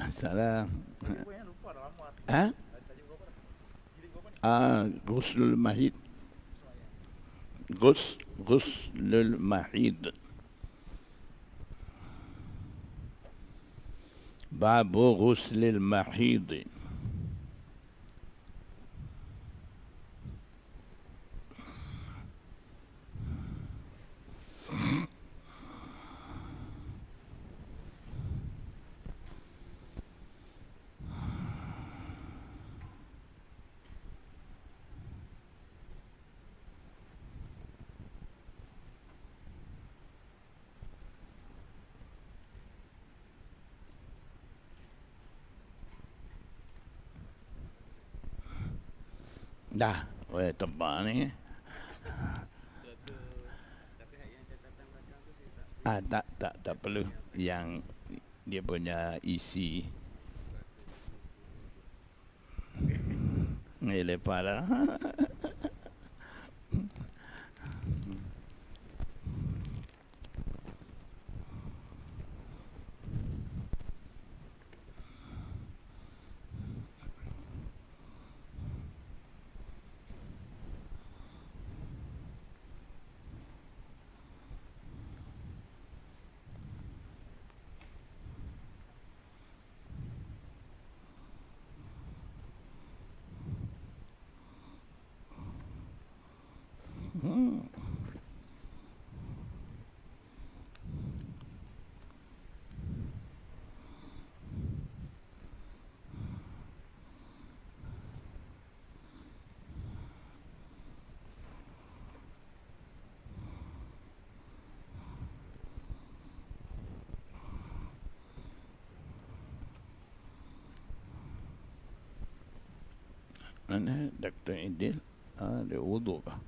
Salah. Tajuk apa yang lupa dah lama. Ha? Tajuk berapa dah? Jilid berapa ni? Ghuslul Mahid. Ghuslul Mahid. Babu Ghuslil Mahid. Dah, boleh tebak ni. Tak perlu. Yang dia punya isi. Ni lepas lah. Mana Dr. Idil? Dia wuduk kah?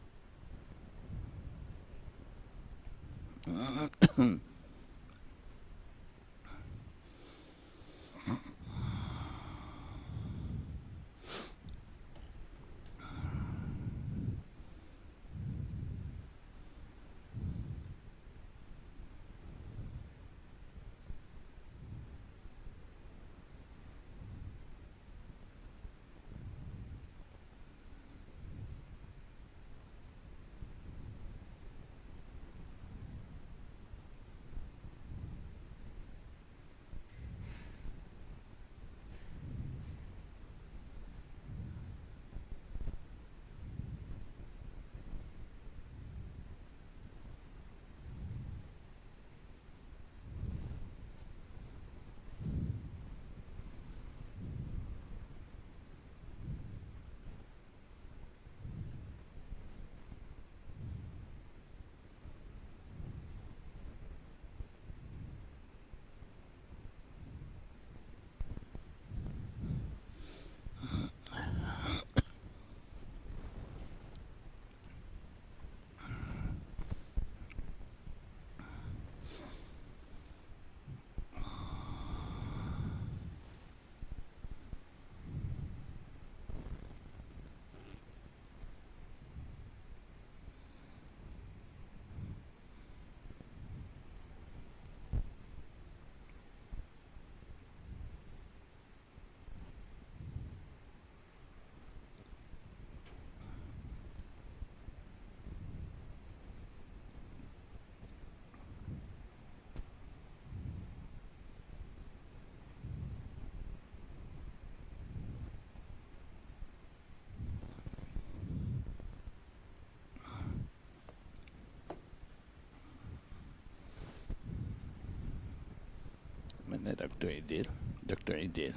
Mana Dr. Idil? Dr. Idil.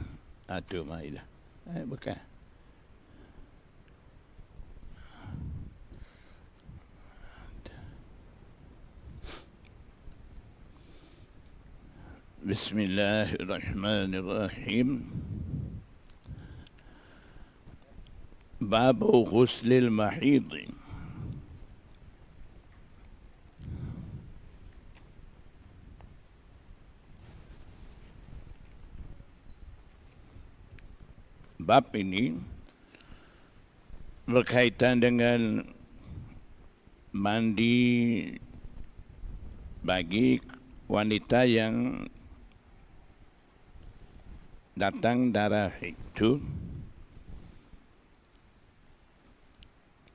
Tu Maidah. Bukan. Bismillahirrahmanirrahim. Bab ghuslil mahid. Bab ini berkaitan dengan mandi bagi wanita yang datang darah itu.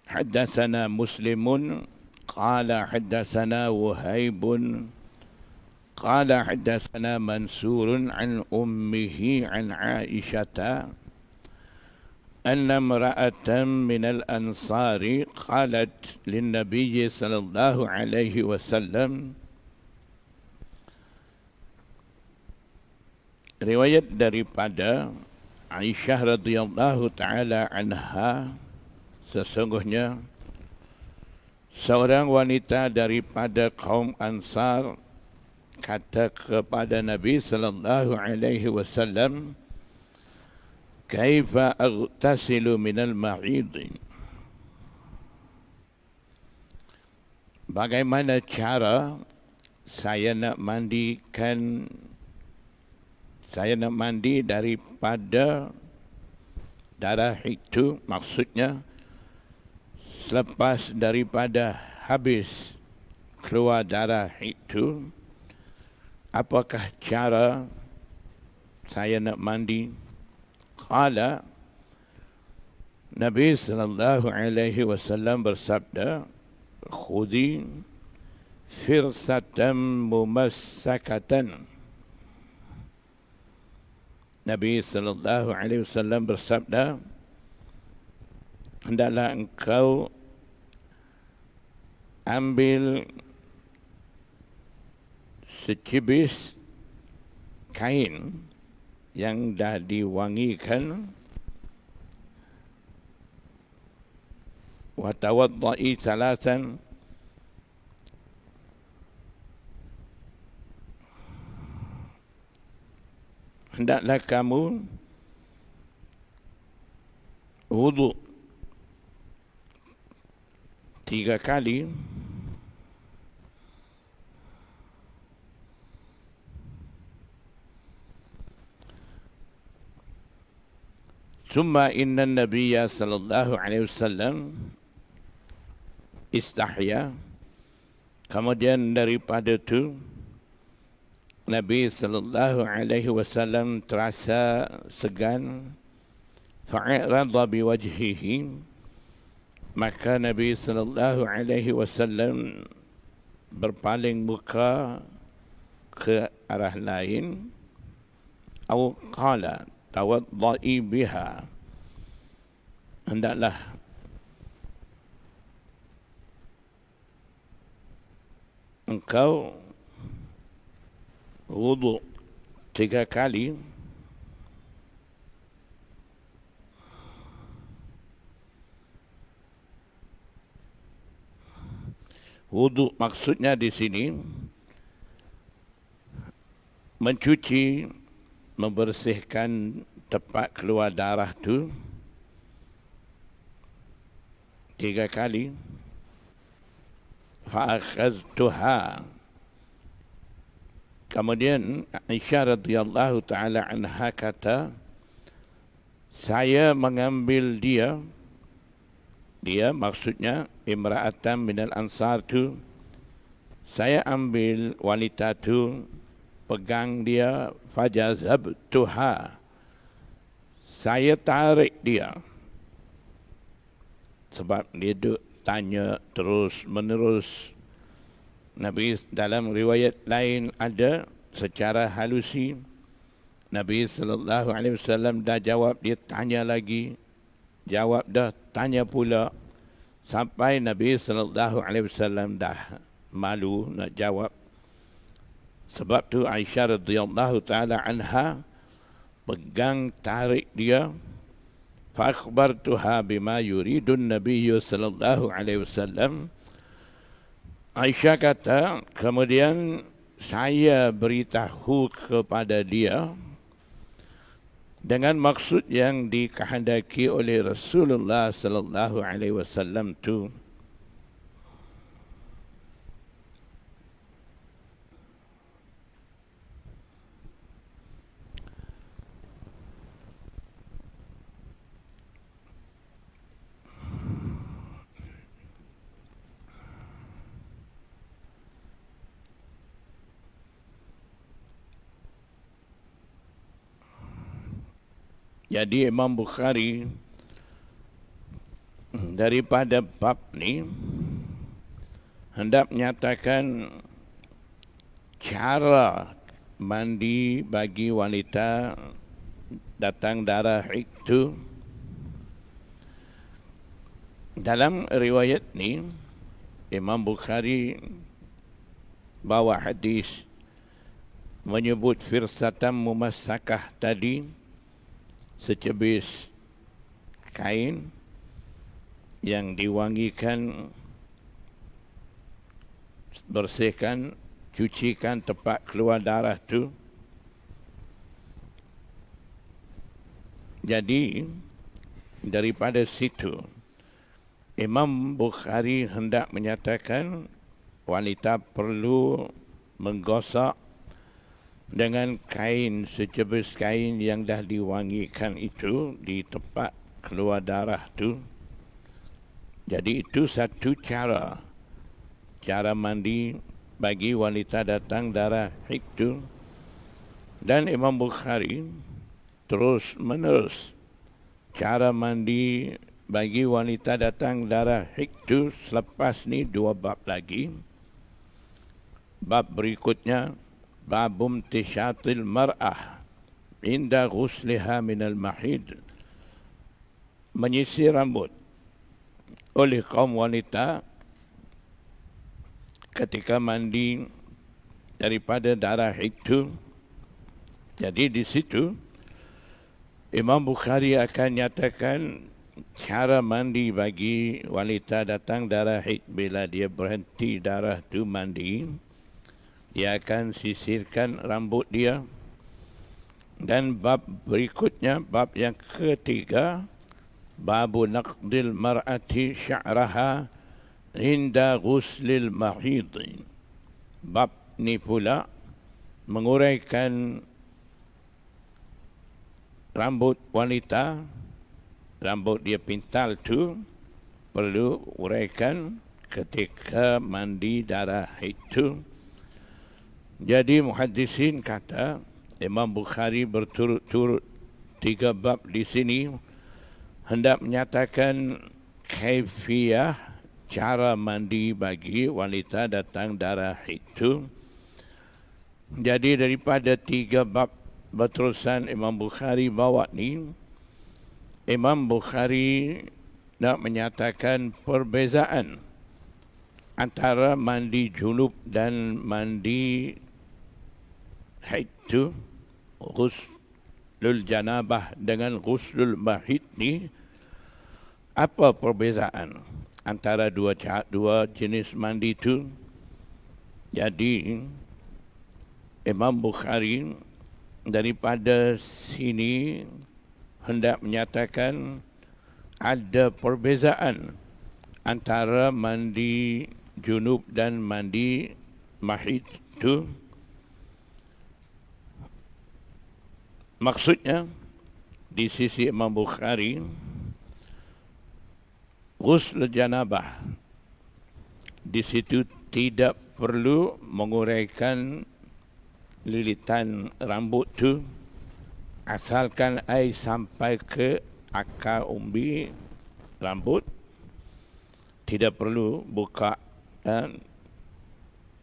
Haddatsana Muslimun qala haddatsana Wahaibun qala haddatsana Mansurun an ummihi an Aisyata أن امرأة من الأنصار قالت للنبي صلى الله عليه وسلم. Riwayat daripada Aisyah radhiyallahu taala anha, sesungguhnya seorang wanita daripada kaum Ansar kata kepada Nabi sallallahu alaihi wasallam, Kaifa aghtasilu minal ma'id? Bagaimana cara saya nak mandi daripada darah itu, maksudnya selepas daripada habis keluar darah itu, apakah cara saya nak mandi? Qala, Nabi sallallahu alaihi wasallam bersabda, khudhi firsatan mumassakatan. Nabi sallallahu alaihi wasallam bersabda, hendaklah engkau ambil secibis kain yang dah diwangikan, wa tawadda'i salasan, hendaklah kamu wudu 3 kali. Summa inna nabiyya sallallahu alaihi wasallam istahya. Kemudian daripada itu Nabi sallallahu alaihi wasallam terasa segan. Fa'arada biwajhihi, maka Nabi sallallahu alaihi wasallam berpaling muka ke arah lain. Atau qala tawadda'i biha, hendaklah engkau wudu 3 kali. Wudu maksudnya di sini mencuci, membersihkan tempat keluar darah tu 3 kali. Fa'akhaztuha, kemudian Aisyah radhiyallahu taala anha kata, saya mengambil dia maksudnya imra'atan minal ansar tu, saya ambil wanita tu, pegang dia, fajazabtuha, saya tarik dia. Sebab dia duk tanya terus menerus. Nabi dalam riwayat lain ada secara halusi, Nabi sallallahu alaihi wasallam dah jawab, dia tanya lagi, jawab dah, tanya pula, sampai Nabi sallallahu alaihi wasallam dah malu nak jawab. Sebab tu Aisyah radhiyallahu taala anha pegang tarik dia, fa akhbartuha bima yuridun Nabi sallallahu alaihi wasallam. Aisyah kata, kemudian saya beritahu kepada dia dengan maksud yang dikehendaki oleh Rasulullah sallallahu alaihi wasallam tu. Jadi Imam Bukhari daripada bab ni hendak menyatakan cara mandi bagi wanita datang darah itu. Dalam riwayat ni Imam Bukhari bawa hadis menyebut firsatam mumassakah tadi, secebis kain yang diwangikan, bersihkan, cucikan tempat keluar darah tu. Jadi daripada situ Imam Bukhari hendak menyatakan wanita perlu menggosok dengan kain, secebis kain yang dah diwangikan itu di tempat keluar darah tu. Jadi itu satu cara mandi bagi wanita datang darah itu. Dan Imam Bukhari terus menerus cara mandi bagi wanita datang darah itu. Selepas ni 2 bab lagi. Bab berikutnya babum tishatil mar'ah inda ghusliha minal mahid, menyisir rambut oleh kaum wanita ketika mandi daripada darah itu. Jadi di situ Imam Bukhari akan nyatakan cara mandi bagi wanita datang darah haid. Bila dia berhenti darah tu mandi, dia akan sisirkan rambut dia. Dan bab berikutnya, bab yang ketiga, babu naqdil mar'ati sya'raha inda ghuslil mahid. Bab ni pula menguraikan rambut wanita, rambut dia pintal tu perlu uraikan ketika mandi darah itu. Jadi muhaddisin kata Imam Bukhari berturut-turut 3 bab di sini hendak menyatakan kaifiyah cara mandi bagi wanita datang darah itu. Jadi daripada 3 bab berterusan Imam Bukhari bawa ni, Imam Bukhari nak menyatakan perbezaan antara mandi junub dan mandi haid tu, ghuslul janabah dengan ghuslul mahid ni. Apa perbezaan antara dua jenis mandi tu? Jadi Imam Bukhari daripada sini hendak menyatakan ada perbezaan antara mandi junub dan mandi mahid itu. Maksudnya di sisi Imam Bukhari, ghusl janabah di situ tidak perlu menguraikan lilitan rambut tu, asalkan air sampai ke akar umbi rambut, tidak perlu buka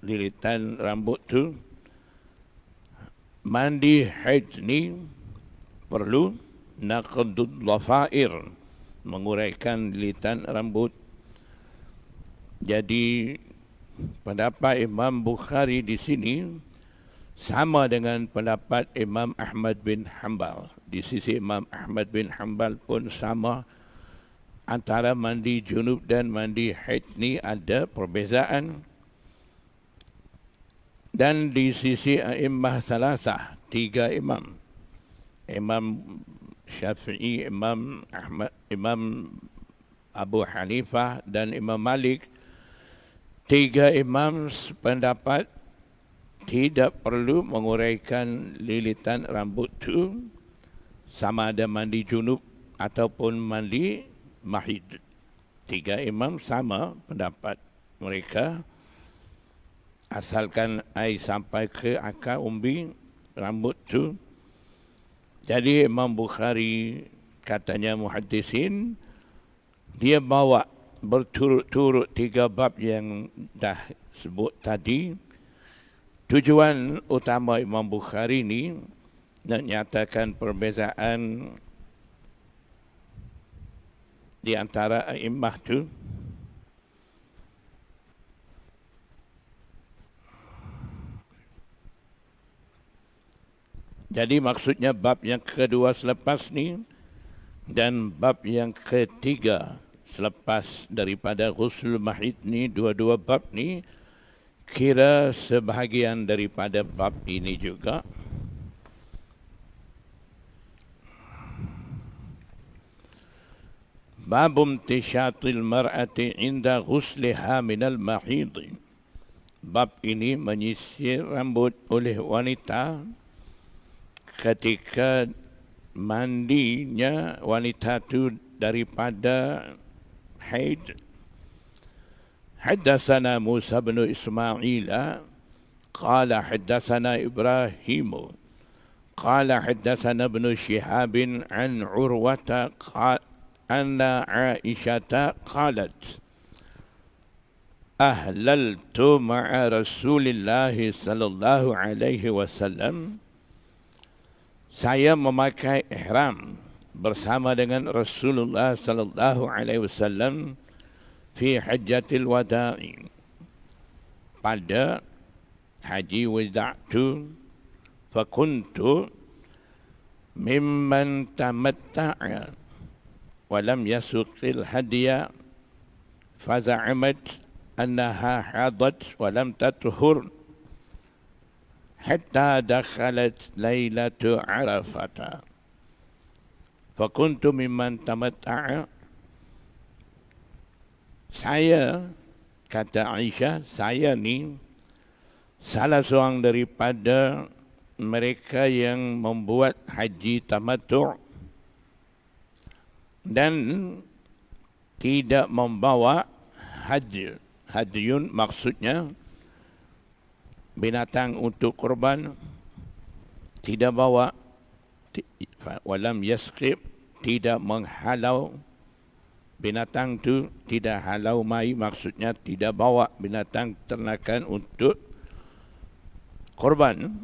lilitan rambut tu. Mandi haid ni perlu naqdud dhafair, menguraikan lilitan rambut. Jadi pendapat Imam Bukhari di sini, sama dengan pendapat Imam Ahmad bin Hanbal. Di sisi Imam Ahmad bin Hanbal pun sama, antara mandi junub dan mandi haid ni ada perbezaan. Dan di sisi a'immah salasah, 3 imam, Imam Syafi'i, Imam Ahmad, Imam Abu Hanifah dan Imam Malik, 3 imam sependapat tidak perlu menguraikan lilitan rambut tu, sama ada mandi junub ataupun mandi mahid. 3 imam sama pendapat mereka, asalkan air sampai ke akar umbi rambut tu. Jadi Imam Bukhari, katanya muhaddisin, dia bawa berturut-turut 3 bab yang dah sebut tadi. Tujuan utama Imam Bukhari ni nak nyatakan perbezaan di antara a'immah tu. Jadi maksudnya bab yang kedua selepas ni dan bab yang ketiga selepas daripada ghusl mahid ni, dua-dua bab ni kira sebahagian daripada bab ini juga. Bab imtishatil mar'ati inda ghusliha minal mahid. Bab ini menyisir rambut oleh wanita ketika mandinya wanita itu daripada haid. Haddatsana Musa bin Ismail qala haddatsana Ibrahim qala haddatsana ibn Shihab an Urwata anna Aisyah qalat ahlaltu ma'a Rasulillah sallallahu alaihi wasallam. Saya memakai ihram bersama dengan Rasulullah sallallahu alaihi wasallam fi hajjatil wada'i, pada haji wada' tu. Fakuntu mimman tamatta'a wa lam yasuqil hadiya faza'amat annaha hadat wa lam tatuhur hatta dakhalat lailatu Arafah. Fakuntu mimman tamatta'a. Saya, kata Aisyah, saya ni salah seorang daripada mereka yang membuat haji tamattu' dan tidak membawa haji. Hadyun maksudnya binatang untuk korban, tidak bawa. Walam yasqib, tidak menghalau binatang tu, tidak halau mai, maksudnya tidak bawa binatang ternakan untuk korban.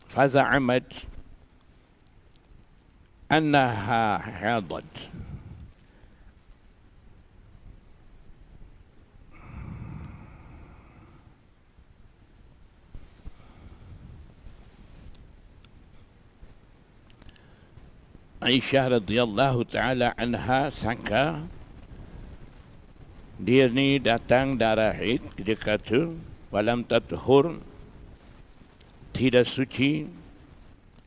Faza'amat annaha hadat. Aisyah radhiyallahu ta'ala anha sangka dia ni datang darah haid ketika tu, walam tathur, tidak suci,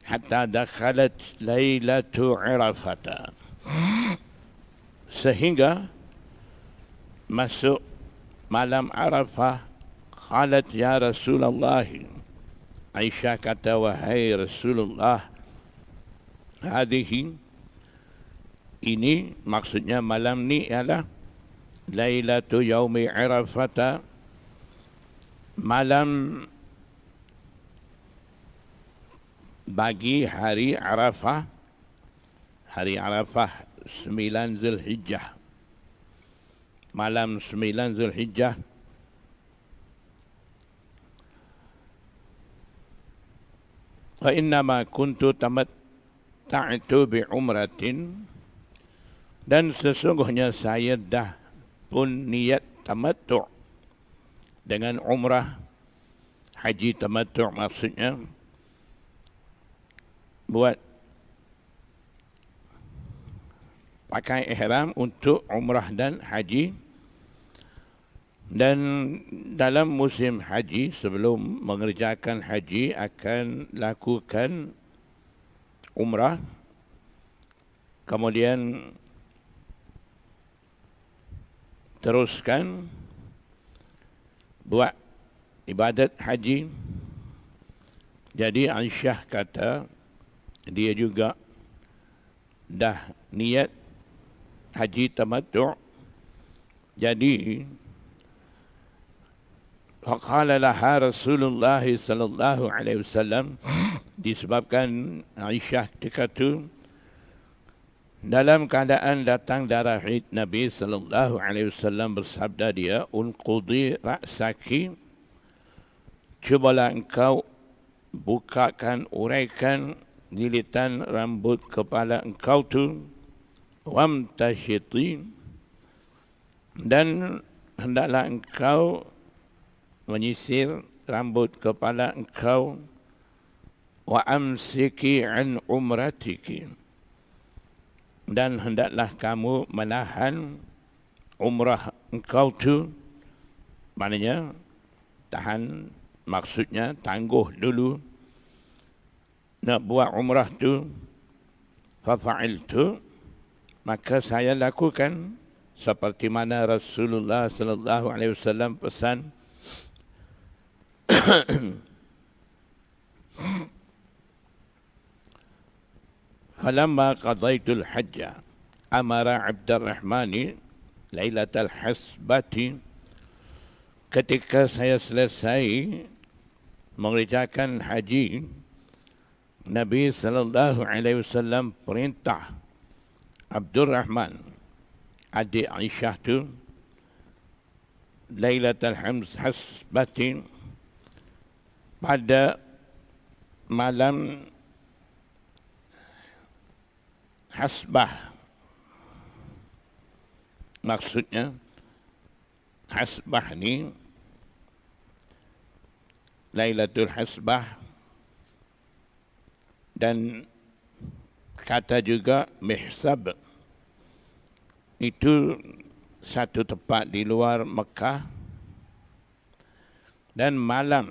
hatta dakhalat lailatu Arafah, sehingga masuk malam Arafah. Qalat ya Rasulullah, Aisyah kata, wahai Rasulullah, hadihi, ini maksudnya malam ni ialah lailatu yaumi Arafah, malam bagi hari Arafah. Hari Arafah 9 Zulhijjah, malam 9 Zulhijjah. Wa innama kuntu ta'tu bi umratin, dan sesungguhnya saya dah pun niat tamattu' dengan umrah. haji tamattu' maksudnya buat pakai ihram untuk umrah dan haji. Dan dalam musim haji, sebelum mengerjakan haji, akan lakukan umrah. Kemudian teruskan buat ibadat haji. Jadi Aisyah kata, dia juga dah niat haji tamattu'. Jadi faqala laha Rasulullah sallallahu alaihi wasallam, disebabkan Aisyah ketika itu dalam keadaan datang darah haid, Nabi sallallahu alaihi wasallam bersabda dia, unqudi ra'saki, cubalah engkau bukakan, uraikan lilitan rambut kepala engkau tu, wamtashiti, dan hendaklah engkau menyisir rambut kepala engkau, wa amsiki an umratiki, dan hendaklah kamu menahan umrah engkau tu, maknanya tahan, maksudnya tangguh dulu nak buat umrah tu. Fafa'iltu, maka saya lakukan seperti mana Rasulullah sallallahu alaihi wasallam pesan. Falamma qadaitul hajja amara Abdurrahmani lailatal hasbati, ketika saya selesai mengerjakan haji, Nabi sallallahu alaihi wasallam perintah Abdurrahman, adik Aisyah tu, lailatul hasbati, pada malam hasbah. Maksudnya hasbah ni, Lailatul Hasbah, dan kata juga Mihsab, itu satu tempat di luar Mekah. Dan malam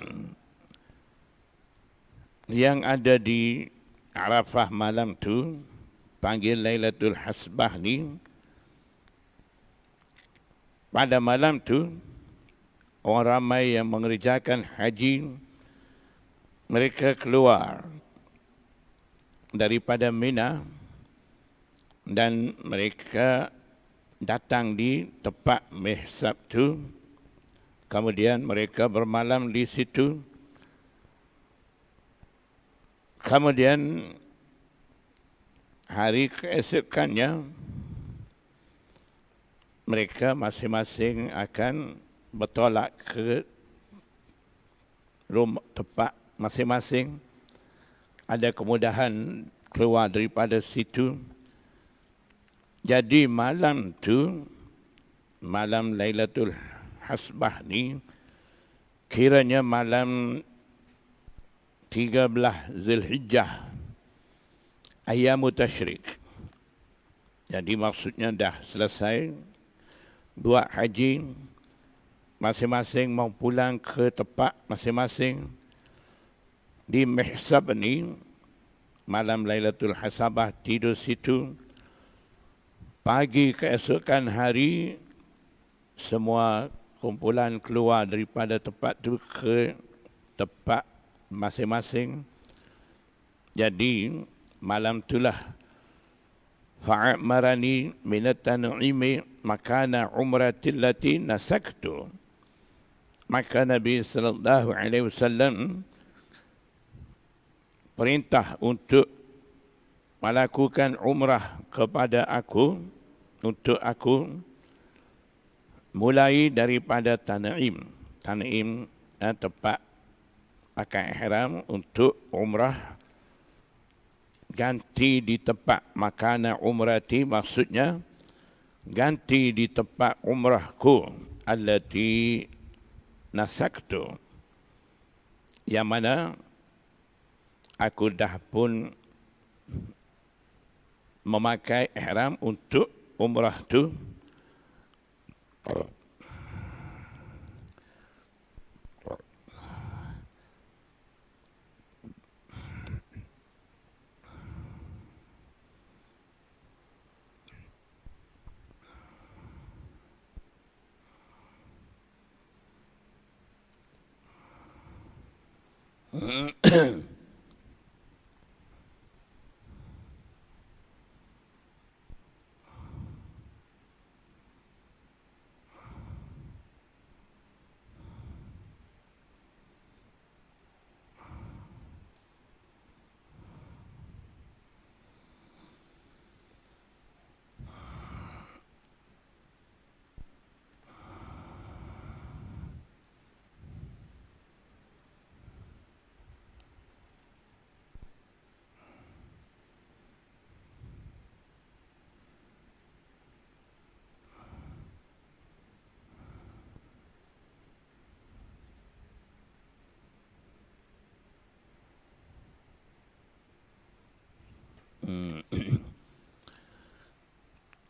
yang ada di Arafah malam tu panggil Lailatul Hasbah ni. Pada malam tu orang ramai yang mengerjakan haji, mereka keluar daripada Mina dan mereka datang di tempat Mihsab tu. Kemudian mereka bermalam di situ. Kemudian hari keesokannya mereka masing-masing akan bertolak ke rumah tempat masing-masing. Ada kemudahan keluar daripada situ. Jadi malam tu, malam Lailatul Hasbah ni, kiranya malam 13 Zulhijjah, Ayyamut Tasyrik. Jadi maksudnya dah selesai buat haji, masing-masing mau pulang ke tempat masing-masing. Di Mihsab ni, malam Lailatul Hasbah tidur situ. Pagi keesokan hari, semua kumpulan keluar daripada tempat tu ke tempat masing-masing. Jadi malam itulah fa'amarani minat tan'imi makana umratil lati nasaktu. Maka Nabi sallallahu alaihi wasallam perintah untuk melakukan umrah kepada aku, untuk aku, mulai daripada Tan'im. Tan'im tempat pakai ihram untuk umrah, ganti di tempat makana umrati, maksudnya ganti di tempat umrahku allati nasaktu, yang mana aku dah pun memakai ihram untuk umrah tu.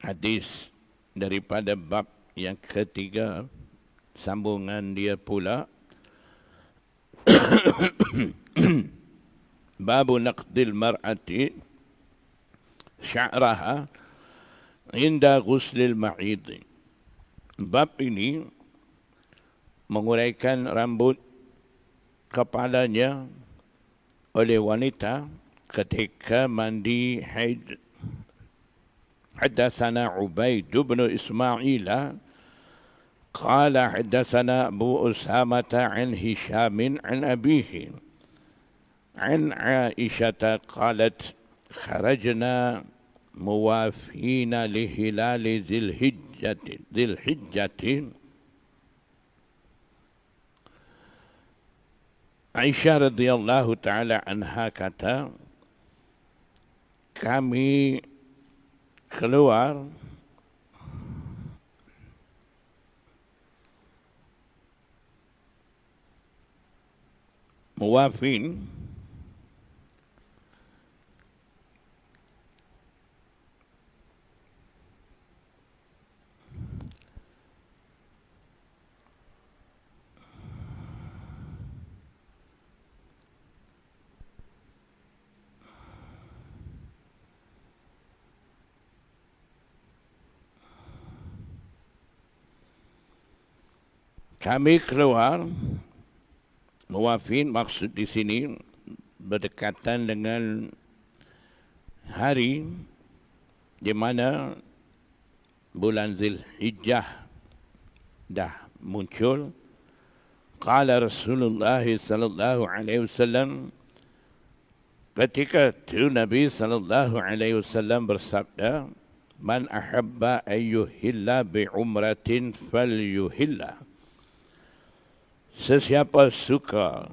Hadis daripada bab yang ketiga, sambungan dia pula, babu naqdil mar'ati sya'raha inda ghuslil ma'id. Bab ini menguraikan rambut kepalanya oleh wanita ketika mandi haid. حدثنا عبيد بن إسماعيل قال حدثنا أبو أسامة عن هشام عن أبيه عن عائشة قالت خرجنا موافين لهلال ذي الحجة. Aisyah radhiyallahu ta'ala anha kata, kami keluar muwafin kami keluar. Muwafin maksud di sini berdekatan dengan hari di mana bulan Zulhijjah dah muncul. Qala Rasulullah sallallahu alaihi wasallam, ketika itu Nabi sallallahu alaihi wasallam bersabda, man ahabba ayyuhilla bi umratin falyuhilla. Sesiapa suka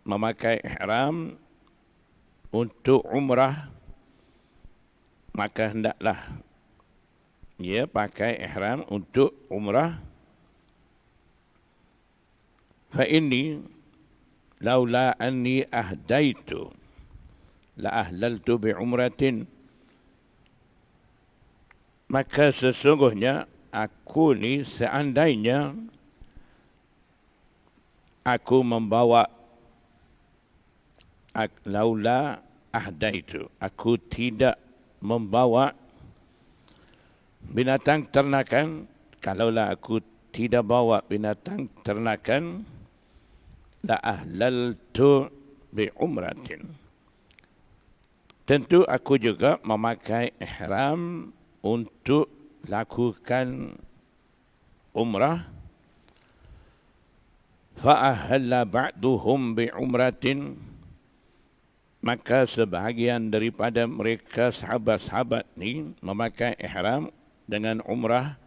memakai ihram untuk umrah, maka hendaklah dia pakai ihram untuk umrah. Fa inni laula anni ahdaitu la ahlaltu bi umratin. Maka sesungguhnya aku ni seandainya aku membawa, laula ahdaitu, aku tidak membawa binatang ternakan. Kalaulah aku tidak bawa binatang ternakan, la ahlaltu bi umratin, tentu aku juga memakai ihram untuk lakukan umrah. Fa'ahalla ba'duhum bi'umratin, maka sebahagian daripada mereka sahabat-sahabat ni memakai ihram dengan umrah.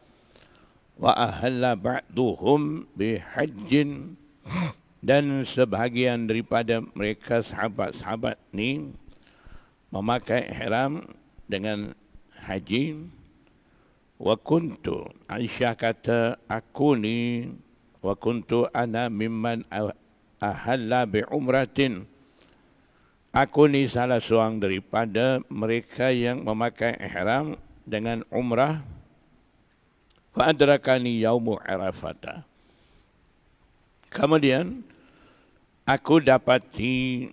Wa'ahalla ba'duhum bihajjin, dan sebahagian daripada mereka sahabat-sahabat ni memakai ihram dengan haji. Wa kuntu, Aisyah kata, aku ni wa kuntu ana mimman ahalla bi umratin. Aku ni salah seorang daripada mereka yang memakai ihram dengan umrah. Fa adrakani yaumu Arafah. Kemudian aku dapati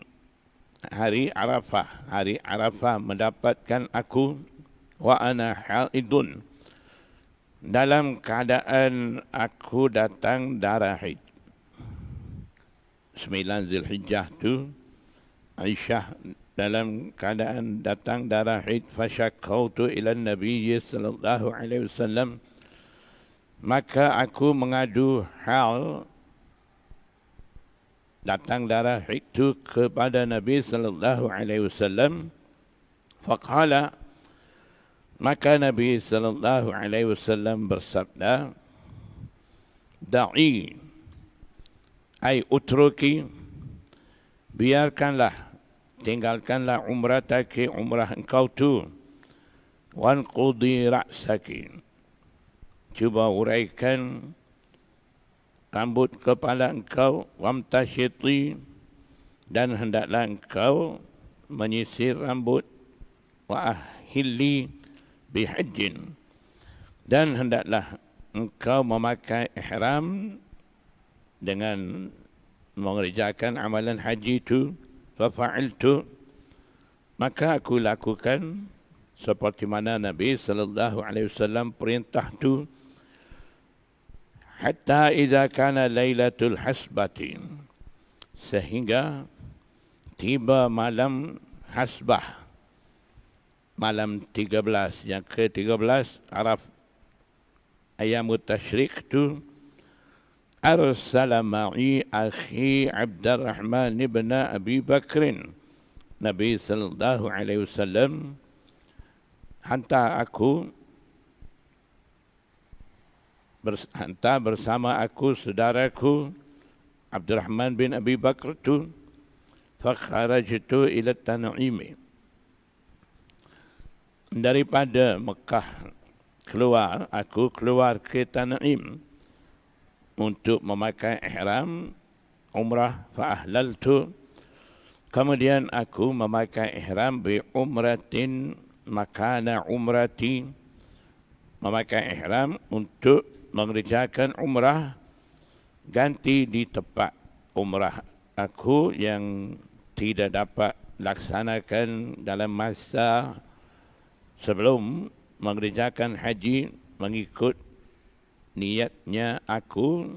hari Arafah. Hari Arafah mendapatkan aku wa ana haidun. Dalam keadaan aku datang darah haid. 9 Zulhijjah tu Aisyah dalam keadaan datang darah haid, fasyakautu ila Nabi sallallahu alaihi wasallam, maka aku mengadu hal datang darah haid itu kepada Nabi sallallahu alaihi wasallam. Faqala, maka Nabi sallallahu alaihi wasallam bersabda, da'i ay utruki, biarkanlah, tinggalkanlah umrataki, umrah engkau tu, wanqudi ra'saki, cuba uraikan rambut kepala engkau, wamtashiti, dan hendaklah engkau menyisir rambut, wa ahilli bihajjin, dan hendaklah engkau memakai ihram dengan mengerjakan amalan haji itu. Fafa'iltu, maka aku lakukan seperti mana Nabi sallallahu alaihi wasallam perintah tu. Hatta idza kana lailatul hasbati, sehingga tiba malam hasbah, malam 13, yang ke-13 Araf ayamut tasyrik tu. Arsala ma'i akhi Abdurrahman ibn Abi Bakrin. Nabi sallallahu alaihi wasallam hantar bersama aku saudaraku Abdurrahman bin Abi Bakr tu. Fakharajtu ila Tan'im, daripada Mekah aku keluar ke Tan'im untuk memakai ihram umrah. Fa ahlaltu, kemudian aku memakai ihram bi umratin makana umrati, memakai ihram untuk mengerjakan umrah ganti di tempat umrah aku yang tidak dapat laksanakan dalam masa sebelum mengerjakan haji, mengikut niatnya aku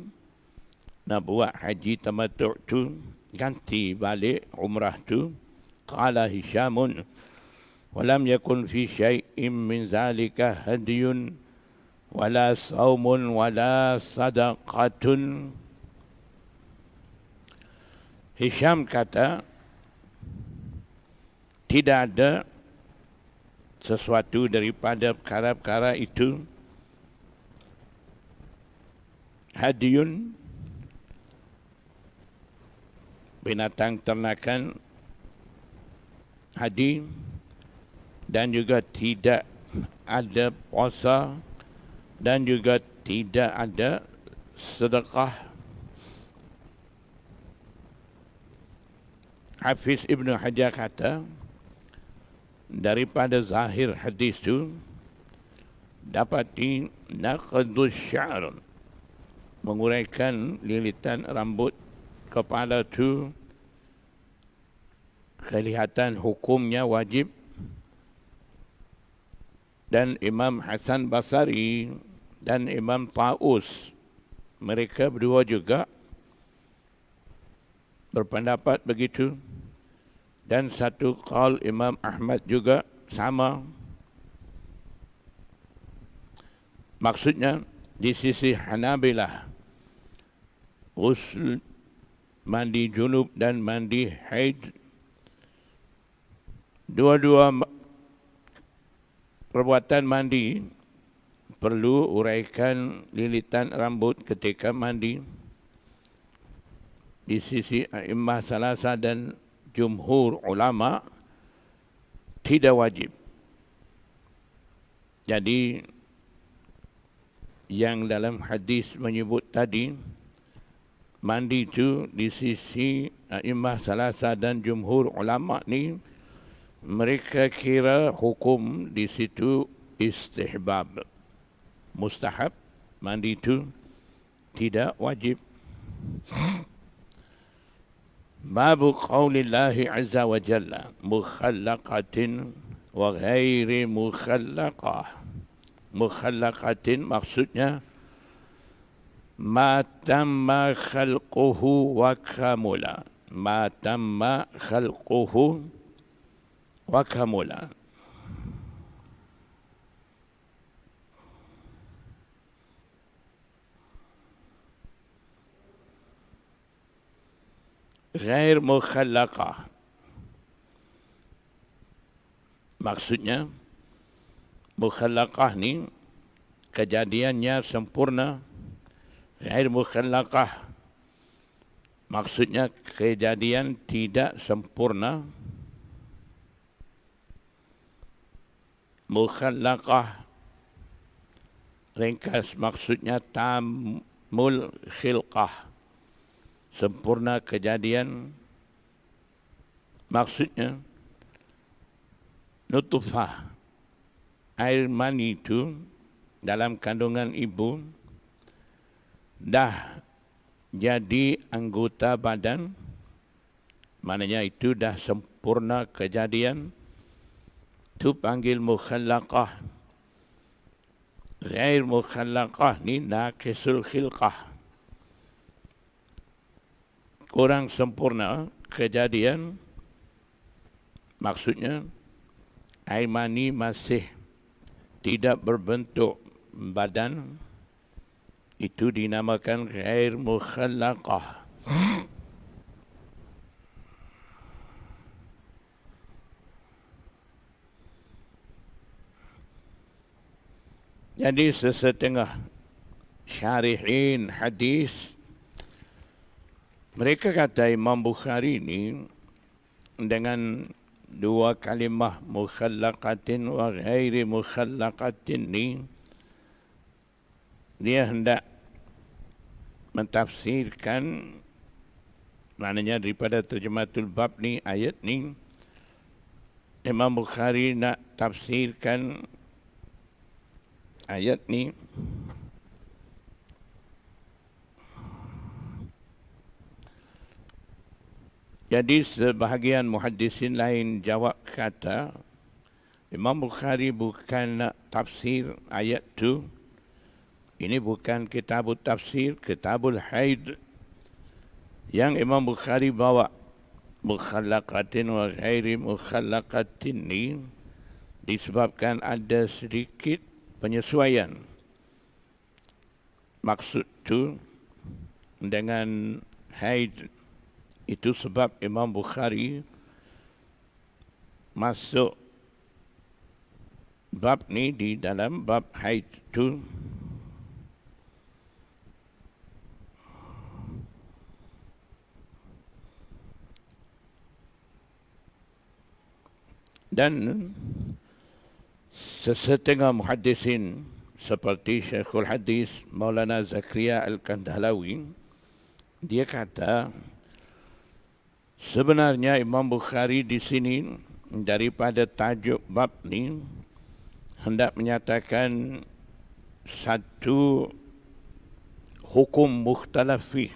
nak buat haji tamattu' tu, ganti balik umrah tu. Qala Hishamun, walam yakun fi syai'in min zalika hadiyun wala saumun wala sadaqatun. Hisham kata, tidak ada sesuatu daripada perkara-perkara itu, hadiyun, binatang ternakan, hadi, dan juga tidak ada puasa, dan juga tidak ada sedekah. Hafiz Ibn Hajar kata, daripada zahir hadis itu dapati naqdus sya'r, menguraikan lilitan rambut kepala itu, kelihatan hukumnya wajib. Dan Imam Hasan Basri dan Imam Taus, mereka berdua juga berpendapat begitu. Dan satu qaul Imam Ahmad juga sama. Maksudnya di sisi Hanabilah, ghusl, mandi junub dan mandi haid, dua-dua perbuatan mandi perlu uraikan lilitan rambut ketika mandi. Di sisi A'immah Salasa dan jumhur ulama tidak wajib. Jadi yang dalam hadis menyebut tadi, mandi tu di sisi A'immah Salasa dan jumhur ulama ni, mereka kira hukum di situ istihbab, mustahab. Mandi tu tidak wajib. Babu qaulillahi azza wa jalla mukhallaqatin wa ghairi mukhallaqah. Mukhallaqatin maksudnya ma tamma khalquhu wa kamula. Ma tamma khalquhu wa kamula. Ghair mukhallaqah maksudnya mukhallaqah ni kejadiannya sempurna. Ghair mukhallaqah maksudnya kejadian tidak sempurna. Mukhallaqah ringkas maksudnya tamul khilqah, sempurna kejadian. Maksudnya nutfah, air mani itu dalam kandungan ibu dah jadi anggota badan, maknanya itu dah sempurna kejadian, itu panggil mukhallaqah. Ghair mukhallaqah ni naqisul khilqah, kurang sempurna kejadian. Maksudnya air mani masih tidak berbentuk badan, itu dinamakan ghair mukhallaqah. Jadi sesetengah syarihin hadis, mereka kata Imam Bukhari ni dengan dua kalimah mukhallaqatin wa ghairi mukhallaqatin ni, dia hendak mentafsirkan, maknanya daripada terjematul bab ni, ayat ni, Imam Bukhari nak tafsirkan ayat ni jadi sebahagian muhaddisin lain jawab kata Imam Bukhari bukan nak tafsir ayat tu. Ini bukan kitabul tafsir, kitabul haid yang Imam Bukhari bawa. Mukhallaqatin wa ghairi mukhallaqatin ni disebabkan ada sedikit penyesuaian maksud tu dengan haid. Itu sebab Imam Bukhari masuk bab ni di dalam bab haid tu. Dan sesetengah muhaddisin seperti Syekhul Hadis Maulana Zakaria Al-Kandhlawi, dia kata sebenarnya Imam Bukhari di sini daripada tajuk bab ni hendak menyatakan satu hukum mukhtalafi,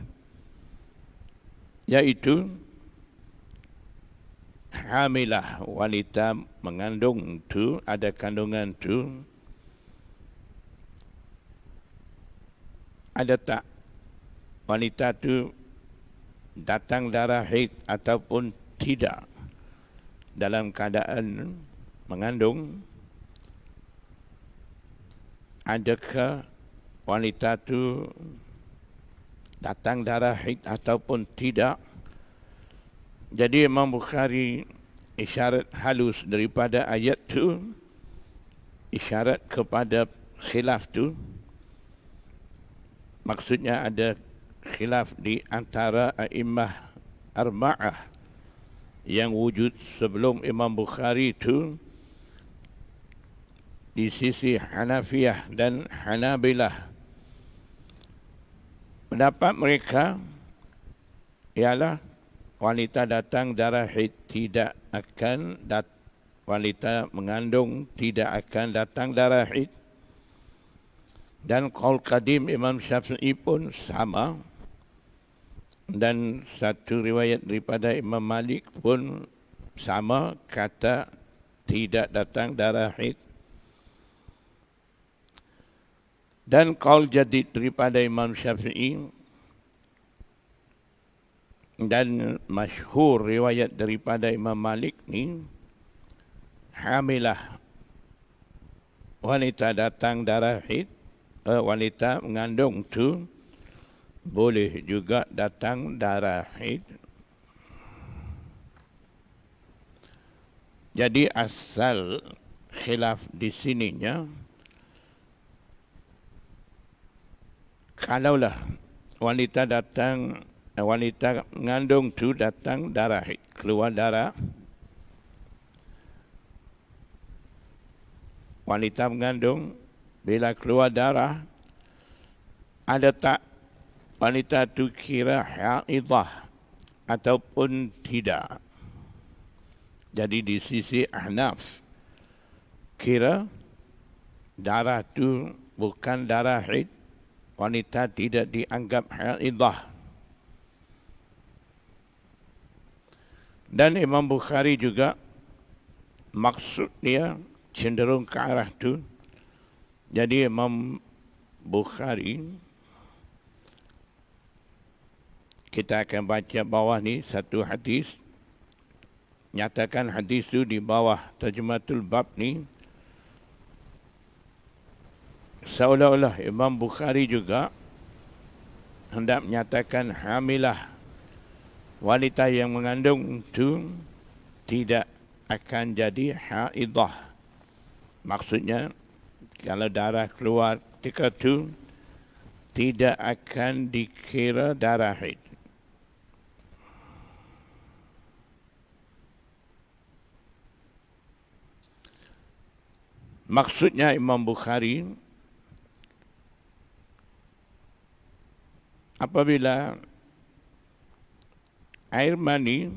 iaitu hamilah, wanita mengandung tu, ada kandungan tu, ada tak wanita tu datang darah haid ataupun tidak dalam keadaan mengandung. Adakah wanita tu datang darah haid ataupun tidak? Jadi Imam Bukhari isyarat halus daripada ayat tu, isyarat kepada khilaf tu. Maksudnya ada khilaf di antara a'immah arba'ah yang wujud sebelum Imam Bukhari itu di sisi Hanafiyah dan Hanabilah. Pendapat mereka ialah wanita datang darah haid tidak akan wanita mengandung tidak akan datang darah haid. Dan qaul qadim Imam Syafi'i pun sama. Dan satu riwayat daripada Imam Malik pun sama, kata tidak datang darah haid. Dan qaul jadid daripada Imam Syafi'i dan masyhur riwayat daripada Imam Malik ni, hamilah, wanita datang darah haid, wanita mengandung tu boleh juga datang darah haid. Jadi asal khilaf di sininya, kalaulah wanita mengandung tu datang darah haid, keluar darah, wanita mengandung bila keluar darah, ada tak wanita tu kira haidah ataupun tidak? Jadi di sisi Ahnaf, kira darah tu bukan darah haid, wanita tidak dianggap haidah. Dan Imam Bukhari juga maksud dia cenderung ke arah tu. Jadi Imam Bukhari, kita akan baca bawah ni satu hadis, nyatakan hadis tu di bawah terjematul bab ni, seolah-olah Imam Bukhari juga hendak menyatakan hamilah, wanita yang mengandung tu tidak akan jadi haidah. Maksudnya kalau darah keluar ketika tu tidak akan dikira darah haid. Maksudnya Imam Bukhari, apabila air mani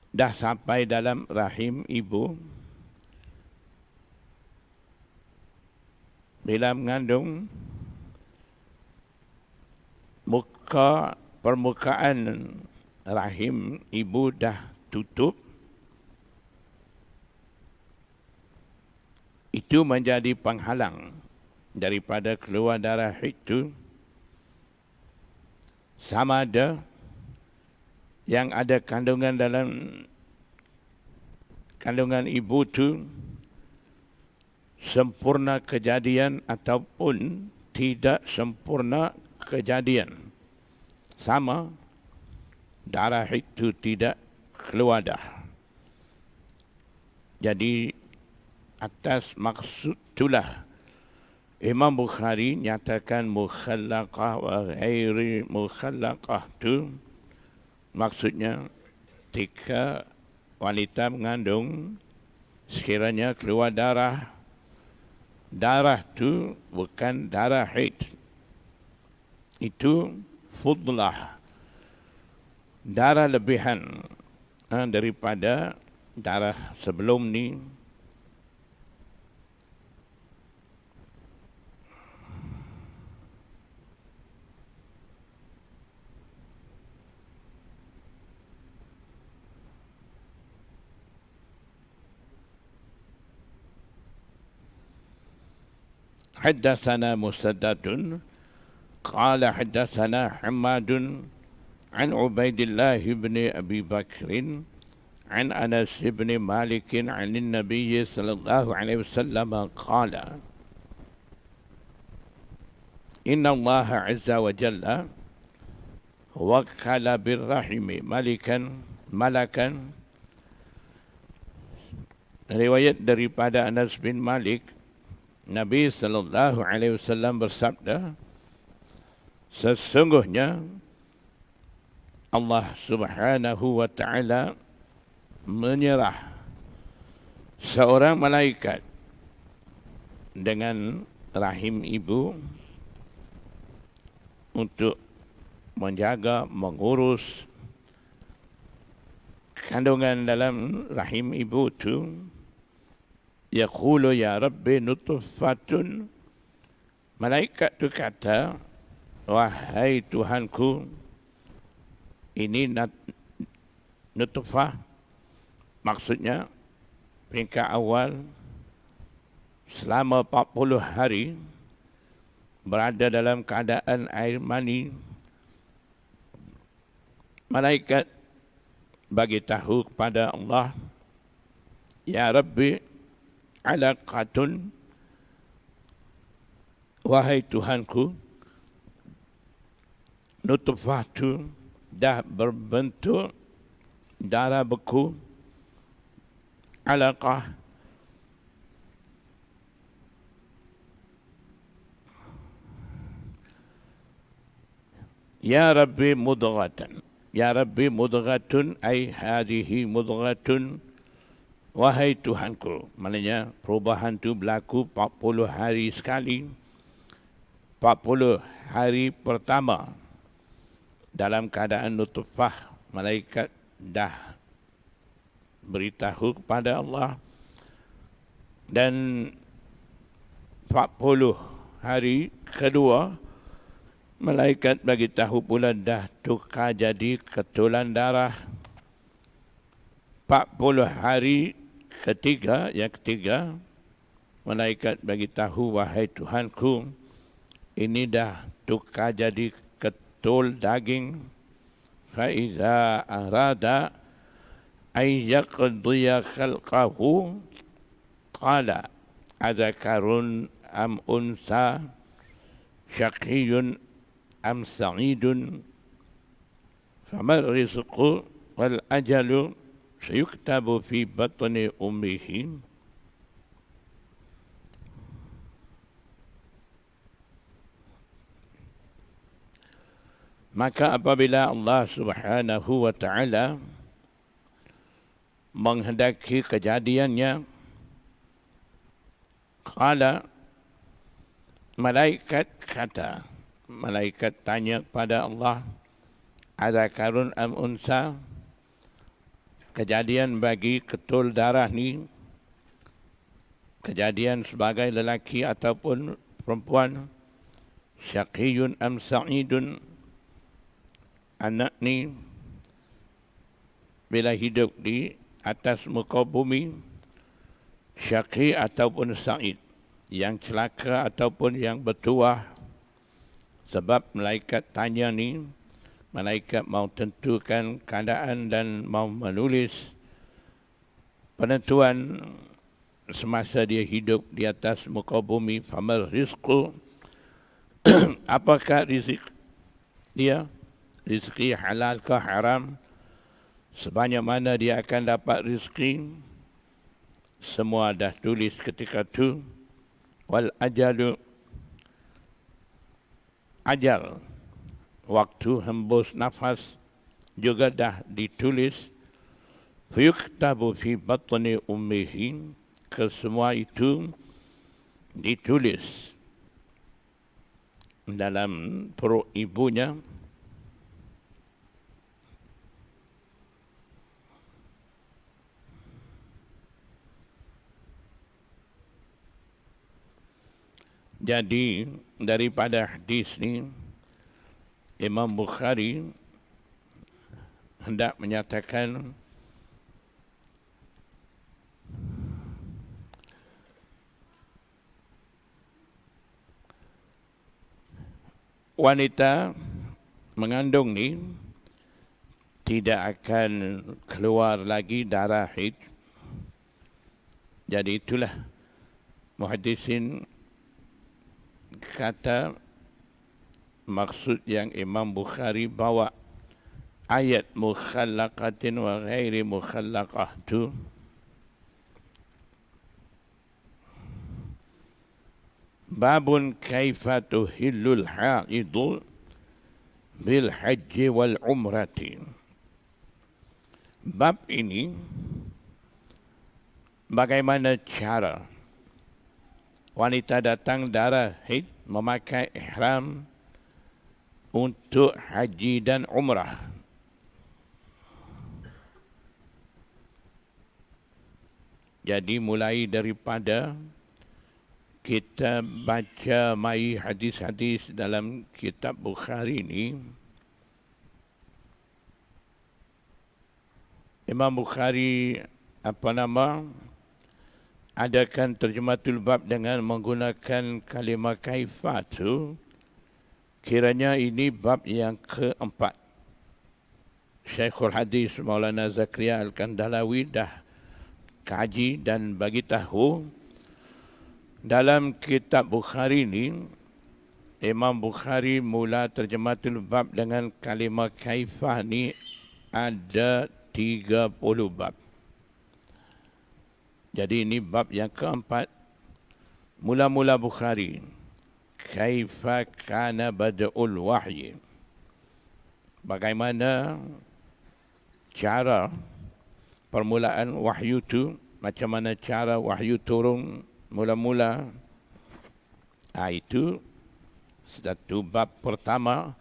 dah sampai dalam rahim ibu, bila mengandung, permukaan rahim ibu dah tutup, itu menjadi penghalang daripada keluar darah haid itu. Sama ada yang ada kandungan dalam kandungan ibu tu sempurna kejadian ataupun tidak sempurna kejadian, sama, darah haid itu tidak keluar dah. Jadi atas maksud itulah Imam Bukhari nyatakan mukhallaqah wa ghairi mukhallaqah tu, maksudnya ketika wanita mengandung sekiranya keluar darah, darah tu bukan darah haid, itu fudlah, darah lebihan daripada darah sebelum ni. حدثنا مسدد قال حدثنا حماد عن عبيد الله بن أبي بكر عن أنس بن مالك عن النبي صلى الله عليه وسلم قال إن الله عز وجل وكل بالرحم ملكا. Riwayat daripada Anas bin Malik, Nabi sallallahu alaihi wasallam bersabda, sesungguhnya Allah Subhanahu wa taala menyerah seorang malaikat dengan rahim ibu untuk menjaga, mengurus kandungan dalam rahim ibu tu. Yaqulu ya Rabbi nutfatun. Malaikat tu kata, wahai Tuhanku, ini nutfah, maksudnya peringkat awal selama 40 hari berada dalam keadaan air mani. Malaikat bagi tahu kepada Allah, ya Rabbi alaqatun, wahai Tuhanku, nutfah tu dah berbentuk darah beku. Alaqah ya Rabbi mudghatan. Ya Rabbi mudghatun ay hadhihi mudghatun, wahai Tuhanku. Maknanya perubahan tu berlaku 40 hari sekali. 40 hari pertama dalam keadaan nutfah, malaikat dah beritahu kepada Allah, dan 40 hari kedua malaikat bagi tahu pula dah tukar jadi ketulan darah. 40 hari yang ketiga malaikat bagi tahu, wahai Tuhanku, ini dah tukar jadi ketul daging. Fa iza arada ay yaqdiya khalqahu qala adzakarun am unsa syaqiyun am sa'idun famar rizqu wal ajalu sayuktabu fi batni ummihi. Maka apabila Allah Subhanahu wa ta'ala menghendaki kejadiannya, qala, malaikat kata, malaikat tanya kepada Allah, adzakarun am unsa, kejadian bagi ketul darah ni, kejadian sebagai lelaki ataupun perempuan, syaqiyun am sa'idun, anak ni bila hidup di atas muka bumi, syaqi ataupun sa'id, yang celaka ataupun yang bertuah. Sebab malaikat tanya ni, malaikat mau tentukan keadaan dan mau menulis penentuan semasa dia hidup di atas muka bumi. Famal rizqu, apakah rizq dia, rizki halal ke haram, sebanyak mana dia akan dapat rizki, semua dah tulis ketika tu. Wal ajalu, ajal, waktu hembus nafas juga dah ditulis. Fayuktabu fi batni ummihi, kesemua itu ditulis dalam perut ibunya. Jadi daripada hadis ni, Imam Bukhari hendak menyatakan wanita mengandung ni tidak akan keluar lagi darah haid. Jadi itulah muhaddisin kata maksud yang Imam Bukhari bawa ayat mukhallaqatin wa ghairi mukhallaqah tu babun kaifa tuhillul haidu bil haji wal umrati. Bab ini bagaimana cara wanita datang darah haid memakai ihram untuk haji dan umrah. Jadi mulai daripada kita baca mai hadis-hadis dalam kitab Bukhari ini, Imam Bukhari adakan terjematul bab dengan menggunakan kalimah kaifa tu. Kiranya ini bab yang keempat. Syekhul Hadis Maulana Zakaria Al-Kandalawi dah kaji dan bagi tahu dalam kitab Bukhari ini, Imam Bukhari mula terjematul bab dengan kalimah kaifah ni ada 30 bab. Jadi ini bab yang keempat. Mula-mula Bukhari, kaifa kana bada'ul wahyi. Bagaimana cara permulaan wahyu itu, macam mana cara wahyu turun mula-mula. Itu satu bab pertama.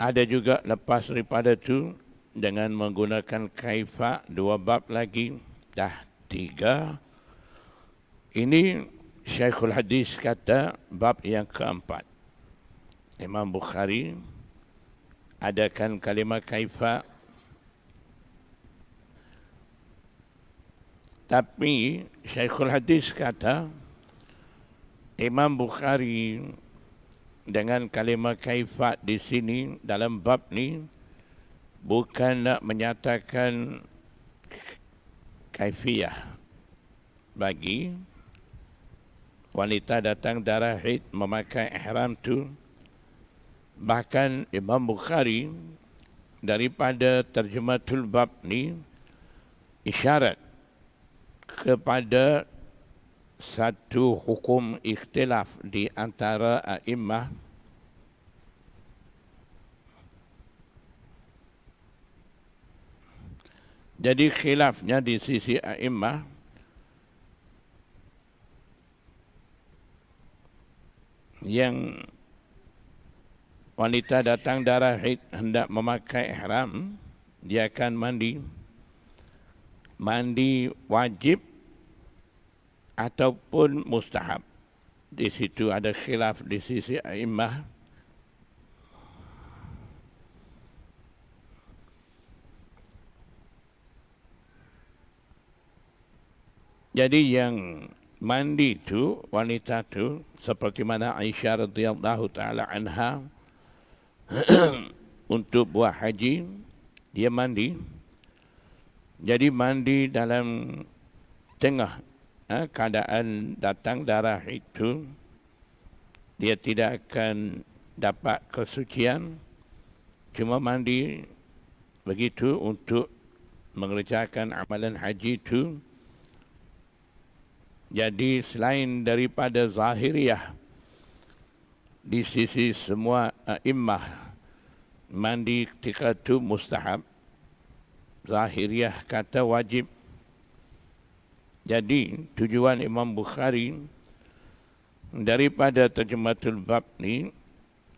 Ada juga lepas daripada itu dengan menggunakan kaifa, 2 bab lagi, dah 3. Ini Syekhul Hadis kata bab yang keempat. Imam Bukhari adakan kalimah kaifa. Tapi Syekhul Hadis kata Imam Bukhari dengan kalimah kaifa di sini dalam bab ni bukan nak menyatakan kaifiyah bagi wanita datang darah haid memakai ihram tu. Bahkan Imam Bukhari daripada terjematul bab ni isyarat kepada satu hukum ikhtilaf di antara a'immah. Jadi khilafnya di sisi a'immah yang wanita datang darah haid hendak memakai ihram, dia akan mandi wajib ataupun mustahab. Di situ ada khilaf di sisi a'immah. Jadi yang mandi tu, wanita tu, seperti mana Aisyah radhiyallahu taala anha untuk buat haji, dia mandi. Jadi mandi dalam tengah keadaan datang darah itu, dia tidak akan dapat kesucian, cuma mandi begitu untuk mengerjakan amalan haji itu. Jadi selain daripada zahiriyah, di sisi semua a'immah, mandi ketika itu mustahab. Zahiriyah kata wajib. Jadi tujuan Imam Bukhari daripada terjematul bab ni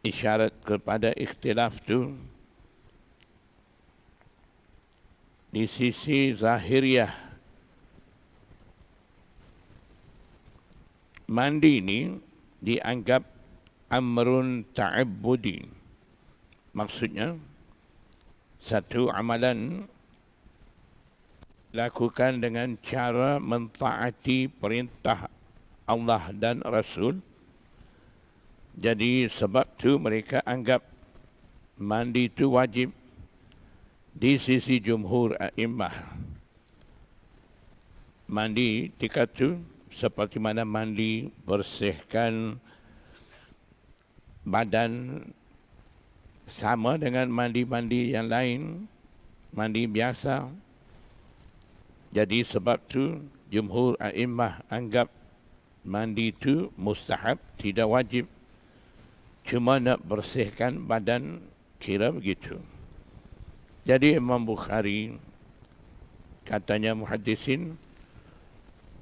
isyarat kepada ikhtilaf tu. Di sisi zahiriyah, mandi ini dianggap amrun ta'abbudi. Maksudnya, satu amalan lakukan dengan cara mentaati perintah Allah dan Rasul. Jadi sebab tu mereka anggap mandi itu wajib di sisi jumhur a'immah. Mandi ketika itu seperti mana mandi bersihkan badan, sama dengan mandi-mandi yang lain, mandi biasa. Jadi sebab tu jumhur a'immah anggap mandi itu mustahab, tidak wajib. Cuma nak bersihkan badan, kira begitu. Jadi Imam Bukhari, katanya muhaddisin,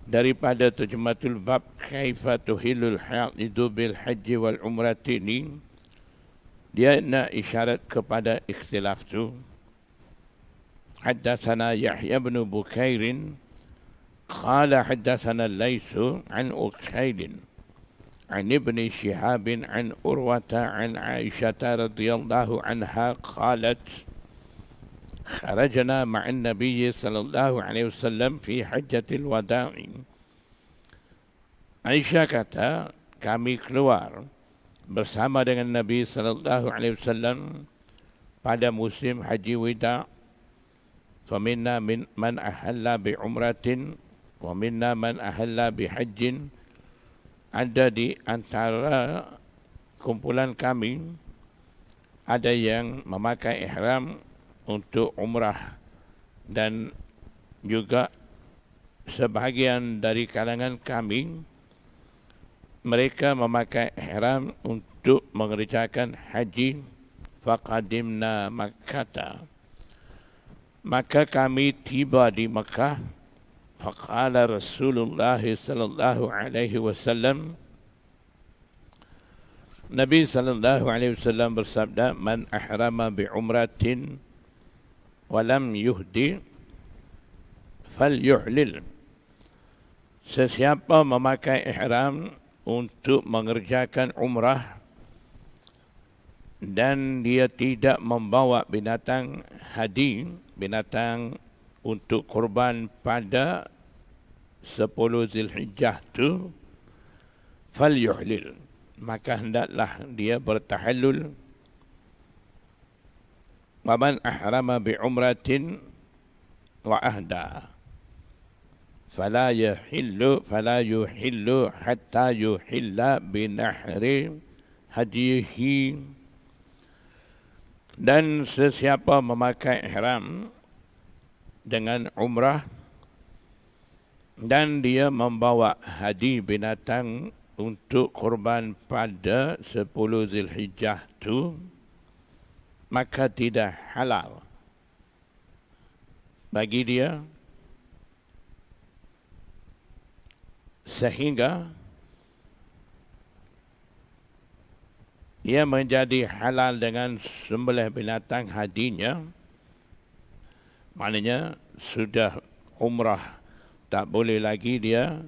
daripada terjematul bab kaifa tuhilul haidu bil haji wal umrati ini, dia nak isyarat kepada ikhtilaf tu. Haddatsana Yahya bin Bukair qala haddatsana Laits an Uqail an Ibn Shihab an Urwata an Aisyah radhiyallahu anha qalat kharajna ma'an Nabiy sallallahu alaihi wasallam fi hajjatil wada'. Aisyah kata, kami keluar bersama dengan Nabi sallallahu alaihi wasallam pada musim haji wida'. Faminna man ahalla bi umratin wa minna man ahalla bi hajjin. Ada di antara kumpulan kami ada yang memakai ihram untuk umrah dan juga sebahagian dari kalangan kami mereka memakai ihram untuk mengerjakan haji. Faqadimna Makkah, maka kami tiba di Makkah. Faqala Rasulullah sallallahu alaihi wasallam, Nabi sallallahu alaihi wasallam bersabda, man ahrama bi umratin wa lam yuhdi falyuhlil. Sesiapa memakai ihram untuk mengerjakan umrah dan dia tidak membawa binatang hadi, binatang untuk kurban pada 10 Zulhijjah tu, falyuhlil, maka hendaklah dia bertahallul. Wa man ahrama bi umratin wa ahda fala yuhillu hatta yuhilla bi nahri hadihi. Dan sesiapa memakai ihram dengan umrah dan dia membawa hadi binatang untuk kurban pada 10 Zulhijjah tu, maka tidak halal bagi dia sehingga ia menjadi halal dengan sembelih binatang hadinya. Maknanya sudah umrah tak boleh lagi dia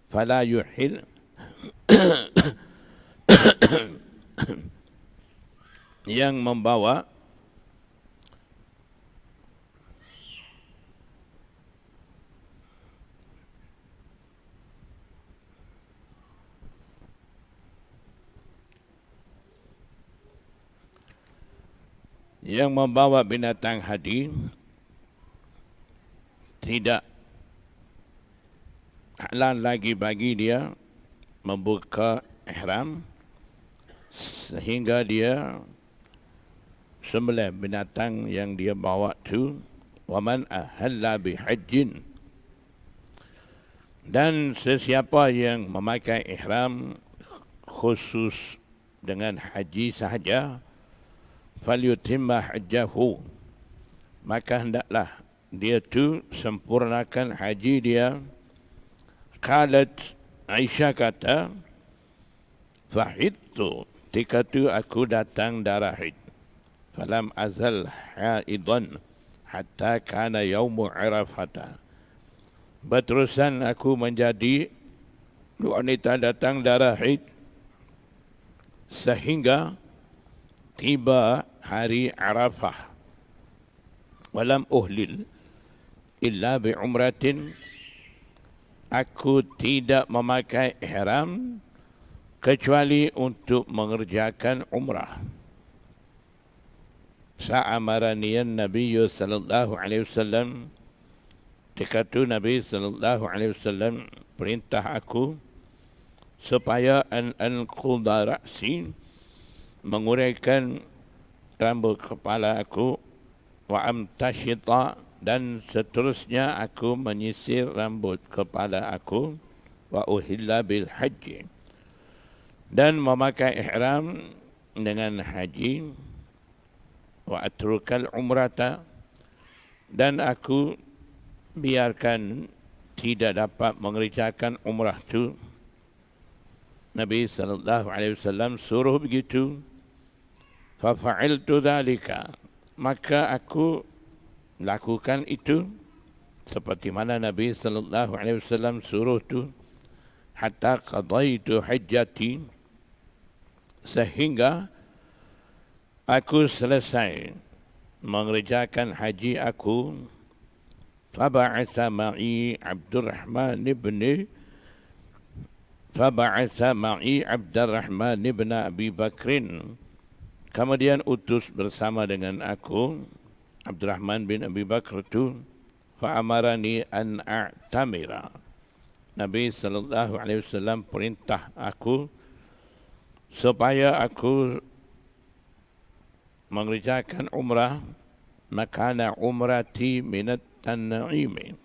fala yuhil yang membawa binatang hadi tidak halal lagi bagi dia membuka ihram sehingga dia sembelih binatang yang dia bawa tu. Wa man ahalla bi hajjin, dan sesiapa yang memakai ihram khusus dengan haji sahaja, falyutimma hajjahu, maka hendaklah dia tu sempurnakan haji dia. Qalat, Aisyah kata, fahidtu, ketika tu aku datang darah haid. Falam azal haidan hatta kana yaumu Arafah. Berterusan aku menjadi wanita datang darah haid sehingga tiba hari Arafah. Walam uhlil illa bi umratin, aku tidak memakai ihram kecuali untuk mengerjakan umrah. Sa'amaraniyan Nabi sallallahu alaihi wasallam, ketika itu Nabi sallallahu alaihi wasallam perintah aku supaya anqudha ra'si, menguraikan rambut kepala aku, wa amtashita, dan seterusnya aku menyisir rambut kepala aku, wa uhilla bil haji, dan memakai ihram dengan haji, wa atrukal umrata, dan aku biarkan tidak dapat mengerjakan umrah tu. Nabi sallallahu alaihi wasallam suruh begitu Fafa'iltu dhalika, maka aku lakukan itu seperti mana Nabi sallallahu alaihi wasallam suruh tu, hatta qadaitu hajjati, sehingga aku selesai mengerjakan haji aku. Faba'atha ma'i Abdurrahman ibn Abi Bakrin, kemudian utus bersama dengan aku Abdurrahman bin Abi Bakr itu. Fa'amarani an a'tamira, Nabi sallallahu alaihi wasallam perintah aku supaya aku mengerjakan umrah, makana umrati minat tan'imi,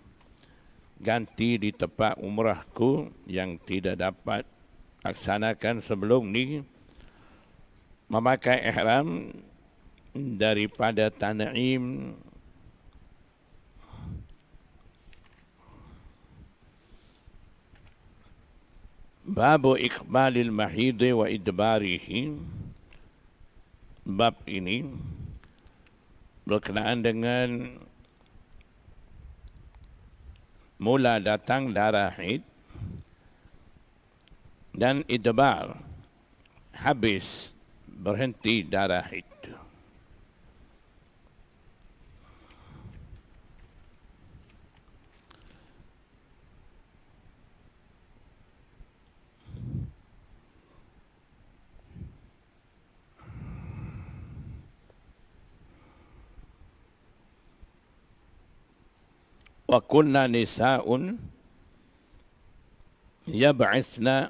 ganti di tempat umrahku yang tidak dapat laksanakan sebelum ni, memakai ihram daripada Tan'im. Babu iqbalil mahidi wa idbarihi, bab ini berkenaan dengan mula datang darah haid dan idbar, habis berhenti darah haid. Wa kunna nisa'un yab'athna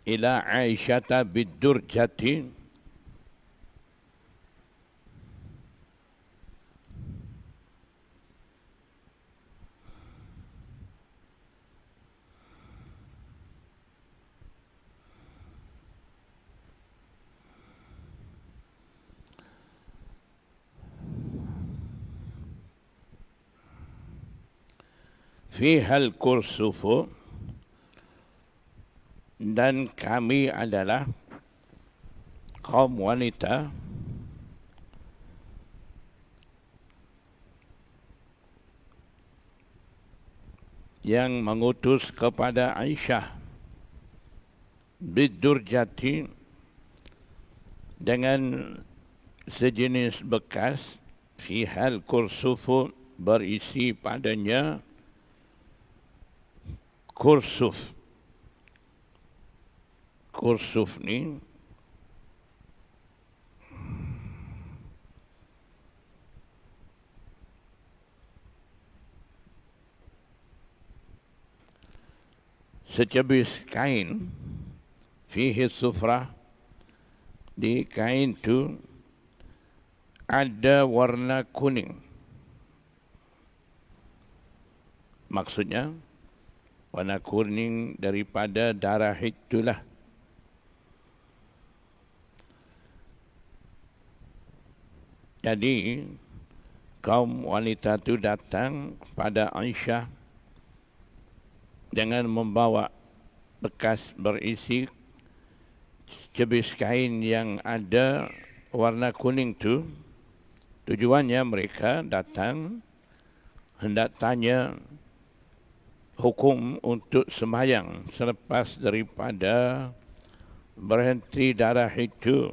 ila Aisyata bid-durjati, fiha al-kursufu, dan kami adalah kaum wanita yang mengutus kepada Aisyah bid-durjati, dengan sejenis bekas, fiha al-kursufu, berisi padanya kursuf. Kursuf ni secebis kain, fihi sufrah, di kain tu ada warna kuning. Maksudnya warna kuning daripada darah itulah. Jadi kaum wanita itu datang pada Aisyah dengan membawa bekas berisi cebis kain yang ada warna kuning tu. Tujuannya mereka datang hendak tanya hukum untuk sembahyang selepas daripada berhenti darah itu.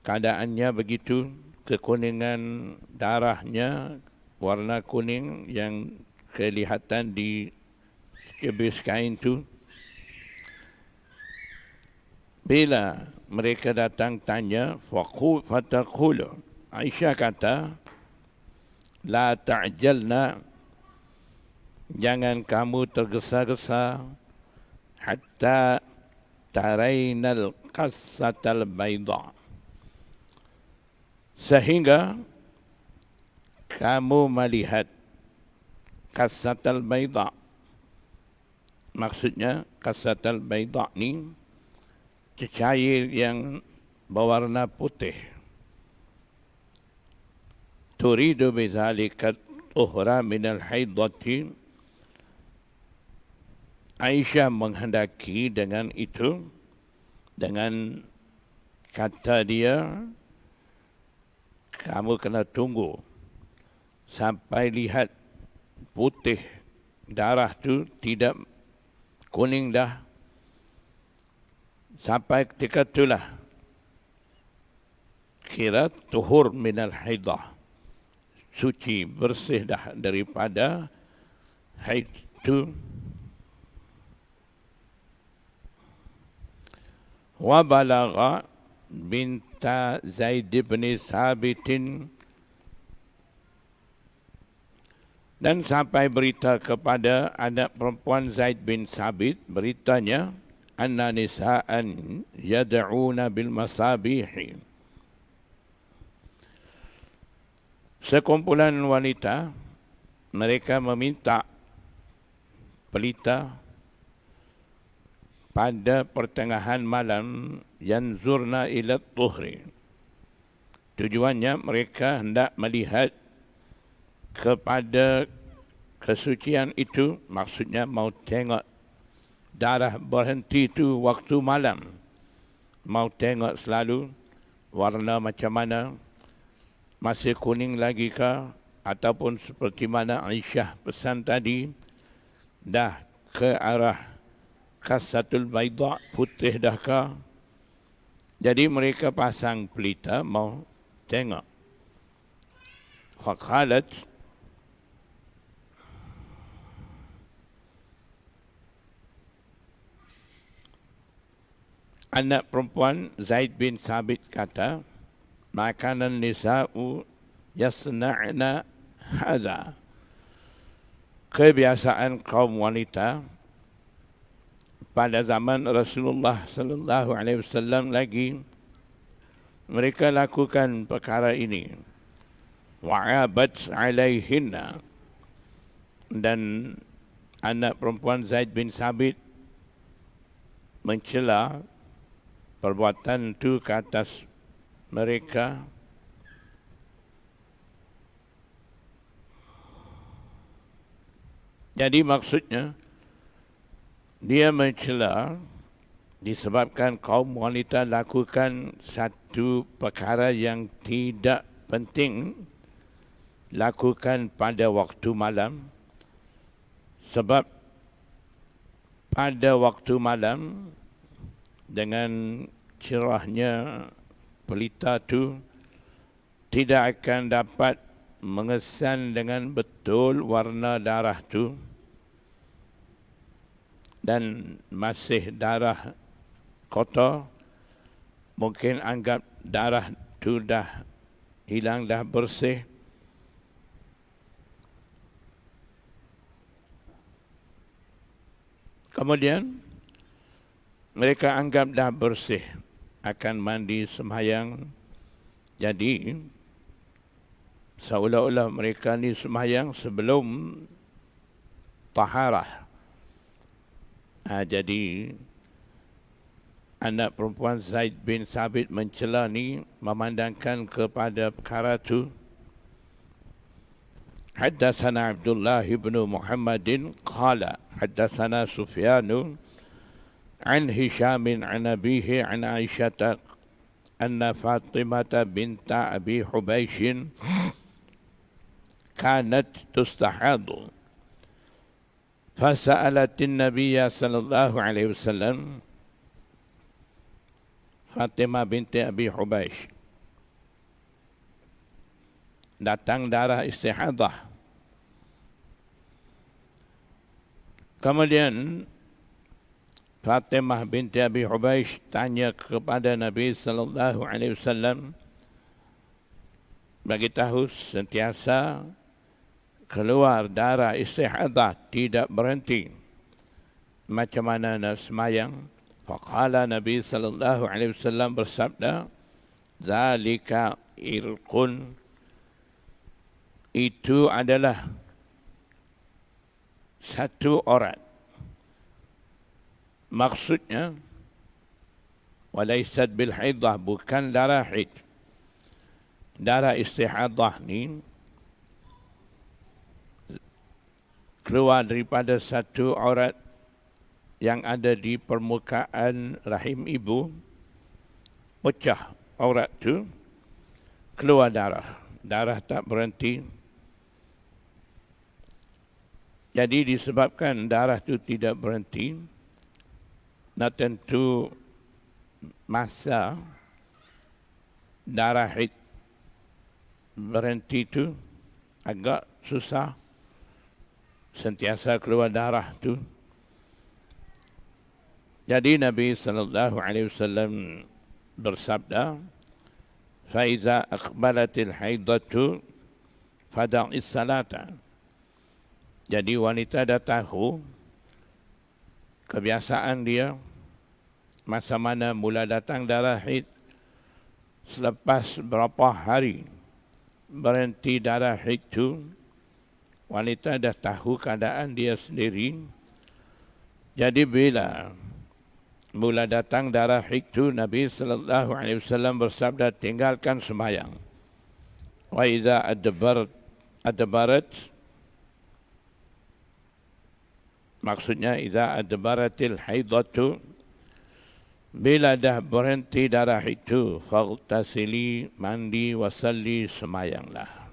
Keadaannya begitu, kekuningan darahnya, warna kuning yang kelihatan di cebis kain itu. Bila mereka datang tanya, fataqulu, Aisyah kata, la ta'jalna, jangan kamu tergesa-gesa, hatta tarainal qassatal bayda, sehingga kamu melihat qassatal bayda. Maksudnya qassatal bayda ni cecair yang berwarna putih. Turidu bizalika tuhra minal haidati, Aisyah menghendaki dengan itu, dengan kata dia, kamu kena tunggu sampai lihat putih darah tu tidak kuning dah. Sampai ketika itulah kira tuhur minal haidah, suci bersih dah daripada haid itu. Wa balagha binta Zaid bin Sabitin, dan sampai berita kepada anak perempuan Zaid bin Sabit, beritanya anna nisa'an yad'una bil masabih, sekumpulan wanita mereka meminta pelita pada pertengahan malam, yanzurna ila tuhri, tujuannya mereka hendak melihat kepada kesucian itu, maksudnya mau tengok darah berhenti itu waktu malam, mau tengok selalu warna macam mana, masih kuning lagi kah, ataupun seperti mana Aisyah pesan tadi, dah ke arah kasatul baida, putih dah kah. Jadi mereka pasang pelita mau tengok. Faqalat, anak perempuan Zaid bin Sabit kata, makanan nisa'u yasna'na hadha, kebiasaan kaum wanita pada zaman Rasulullah sallallahu alaihi wasallam lagi, mereka lakukan perkara ini. Wa'abat alaihinna, dan anak perempuan Zaid bin Sabit mencela perbuatan itu ke atas mereka. Jadi maksudnya dia mencela disebabkan kaum wanita lakukan satu perkara yang tidak penting, lakukan pada waktu malam. Sebab pada waktu malam dengan cerahnya pelita tu tidak akan dapat mengesan dengan betul warna darah tu, dan masih darah kotor, mungkin anggap darah tu dah hilang, dah bersih. Kemudian mereka anggap dah bersih, akan mandi sembahyang. Jadi seolah-olah mereka ni sembahyang sebelum taharah. Jadi anak perempuan Zaid bin Sabit mencela ni memandangkan kepada perkara itu. Haddatsana Abdullah bin Muhammadin qala haddatsana Sufyan an Hisham an abihi an Aisyah anna Fatimah bint Abi Hubaysh kanat tustahadu, فسألت النبي صلى الله عليه وسلم. Fatimah binti Abi Hubaysh datang darah istihadah. Kemudian Fatimah binti Abi Hubaysh tanya kepada Nabi sallallahu alaihi wasallam, bagi tahu sentiasa keluar darah istihadah tidak berhenti, macam mana nak semayang? Faqala Nabi sallallahu alaihi wasallam bersabda, zalika irqun, itu adalah satu urat. Maksudnya walaysat bil haidah, bukan darah haid. Darah istihadah ni keluar daripada satu aurat yang ada di permukaan rahim ibu, pecah aurat tu, keluar darah. Darah tak berhenti. Jadi disebabkan darah itu tidak berhenti, nah tentu masa darah haid berhenti itu agak susah, sentiasa keluar darah tu. Jadi Nabi sallallahu alaihi wasallam bersabda, "Fa iza aqbalatil haidatu fada'is salata." Jadi wanita dah tahu kebiasaan dia masa mana mula datang darah haid, selepas berapa hari berhenti darah haid itu, wanita dah tahu keadaan dia sendiri. Jadi bila mula datang darah haid itu, Nabi sallallahu alaihi wasallam bersabda, tinggalkan sembahyang. Wa idza adbarat, maksudnya idza adbaratil haidatu, bila dah berhenti darah itu, faghtasili, mandi, wasalli, sembahyanglah.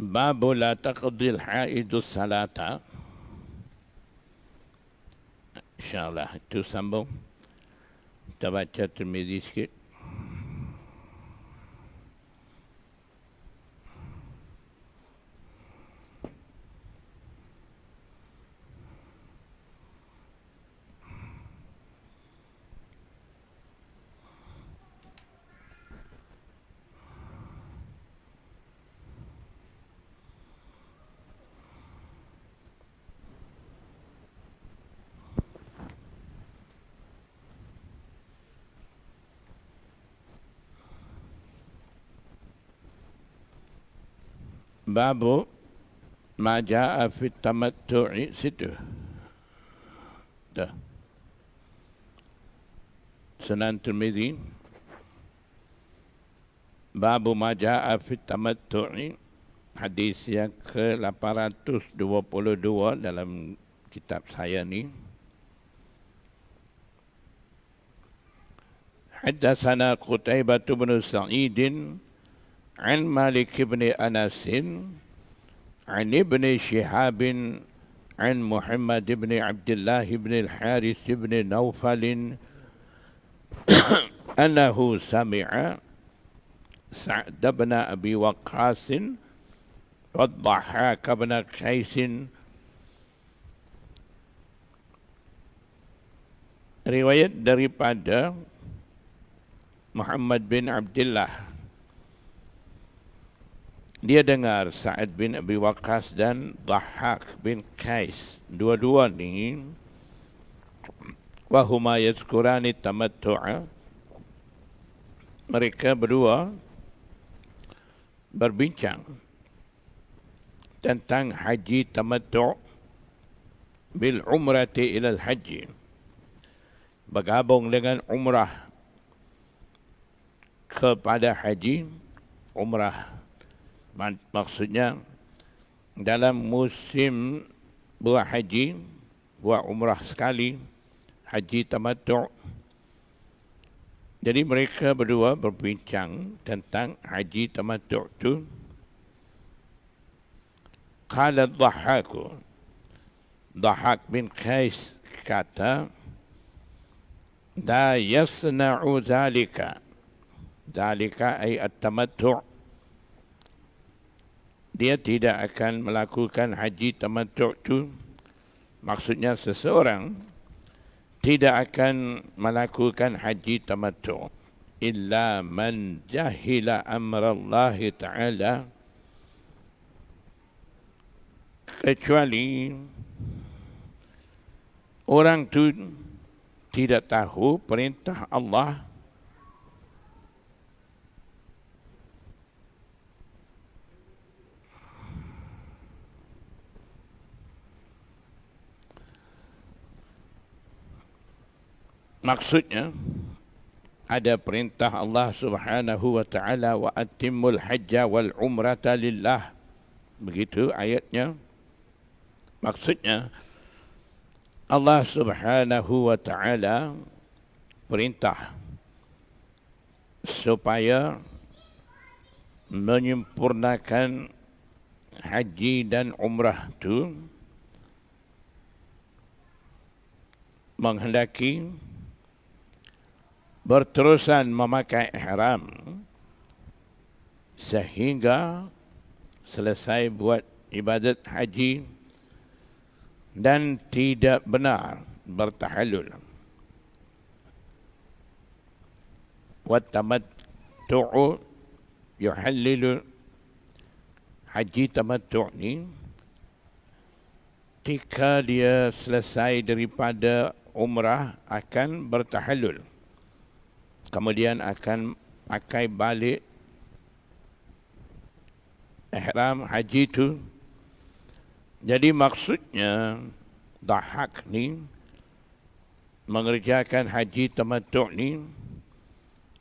Babu la taqdil haidu salata. InsyaAllah itu sambung. Kita baca Tirmizi sikit. Babu ma jaa fi tamattu'i, situ. Dah. Sunan Tirmizi. Babu ma jaa fi tamattu'i, hadis yang ke-822 dalam kitab saya ni. Haddatsana Qutaibah bin Sa'id عن مالك بن أنس عن ابن شهاب عن محمد بن عبد الله بن الحارث بن نوفل أنه سمع سعد بن أبي وقاص والضحاك بن قيس riwayat daripada Muhammad bin Abdullah. Dia dengar Sa'ad bin Abi Waqqas dan Dhahhak bin Qais. Dua-dua ni wahuma yazkurani tamattu'a. Mereka berdua berbincang tentang haji tamattu' bil umrati ilal haji. Bergabung dengan umrah kepada haji. Umrah maksudnya dalam musim buat haji, buat umrah sekali, haji tamattu'. Jadi mereka berdua berbincang tentang haji tamattu' itu. Qala Dhahhak, Dhahhak bin Qais kata, la yasna'u dhalika. Dhalika ay at-tamattu'. Dia tidak akan melakukan haji tamattu' itu. Maksudnya seseorang tidak akan melakukan haji tamattu' illa man jahila amrallah ta'ala, kecuali orang itu tidak tahu perintah Allah. maksudnya ada perintah Allah Subhanahu wa taala wa atimmul hajja wal umrata lillah. Begitu ayatnya. Maksudnya Allah Subhanahu wa taala perintah supaya menyempurnakan haji dan umrah itu, menghendaki berterusan memakai ihram sehingga selesai buat ibadat haji dan tidak benar bertahallul. Wa tamattu'u yuhallilu, haji tamattu' ni ketika dia selesai daripada umrah akan bertahallul, kemudian akan pakai balik ihram haji itu. Jadi maksudnya Dhahak ni mengerjakan haji tamattu' ni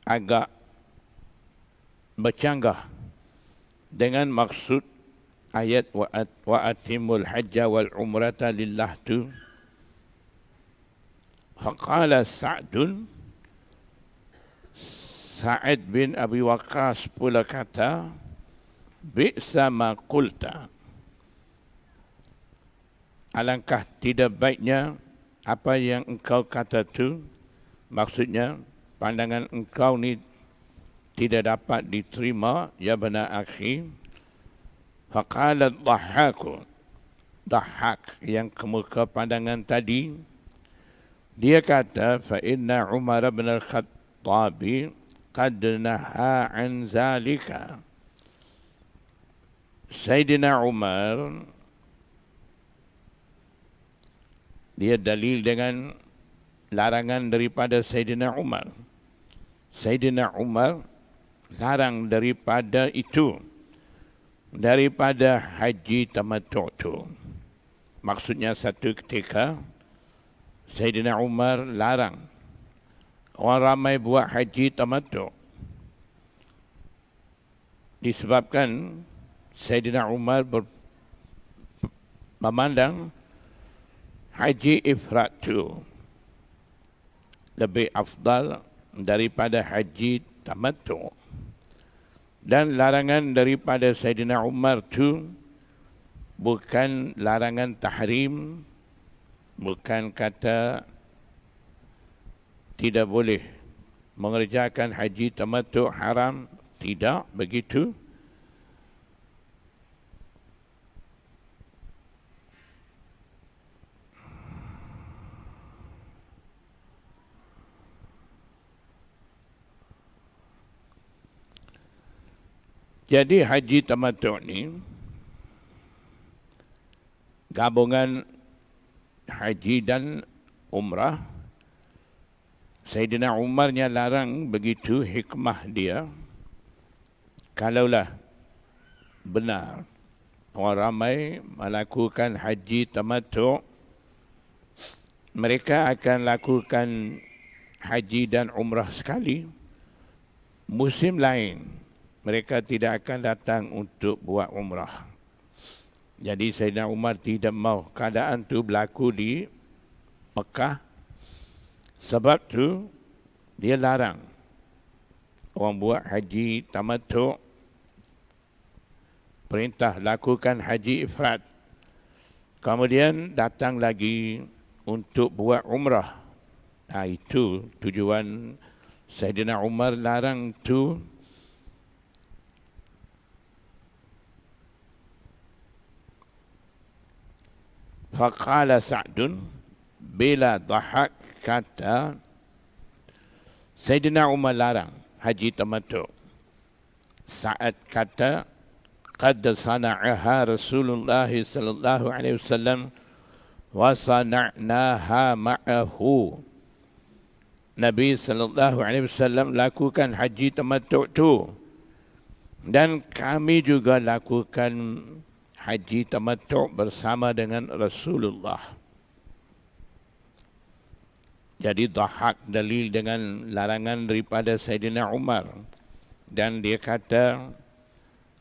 agak bercanggah dengan maksud ayat wa atimul hajja wal umrata lillah tu. Faqala Sa'dun, Sa'id bin Abi Waqqas pula kata, bi'sa ma qulta, alangkah tidak baiknya apa yang engkau kata tu. Maksudnya pandangan engkau ni tidak dapat diterima, ya bana akhi. Faqala Dhahhaku, Dhahhak yang kemuka pandangan tadi, dia kata, fa inna Umar bin al-Khattab qad naha an zalika. Sayyidina Umar, dia dalil dengan larangan daripada Sayyidina Umar. Sayyidina Umar larang daripada itu, daripada haji tamattu' itu. Maksudnya satu ketika Sayyidina Umar larang orang ramai buat haji tamattu', disebabkan Sayyidina Umar memandang haji ifrat itu lebih afdal daripada haji tamattu'. Dan larangan daripada Sayyidina Umar itu bukan larangan tahrim, bukan kata tidak boleh mengerjakan haji tamattu' haram, tidak begitu. Jadi haji tamattu' ni gabungan haji dan umrah. Sayyidina Umarnya larang begitu, hikmah dia. Kalaulah benar orang ramai melakukan haji tamattu', mereka akan lakukan haji dan umrah sekali. Musim lain mereka tidak akan datang untuk buat umrah. Jadi Sayyidina Umar tidak mahu keadaan itu berlaku di Mekah. Sebab tu dia larang orang buat haji tamattu', perintah lakukan haji ifrat, kemudian datang lagi untuk buat umrah. Itu tujuan Sayyidina Umar larang tu. Faqala Sa'dun, bila Dhahak kata Sayyidina Umar larang haji tamattu', Sa'ad kata, qad sana'aha Rasulullah sallallahu alaihi wasallam wa sana'naha ma'ahu. Nabi sallallahu alaihi wasallam lakukan haji tamattu' tu dan kami juga lakukan haji tamattu' bersama dengan Rasulullah. Jadi Dhahak dalil dengan larangan daripada Saidina Umar. Dan dia kata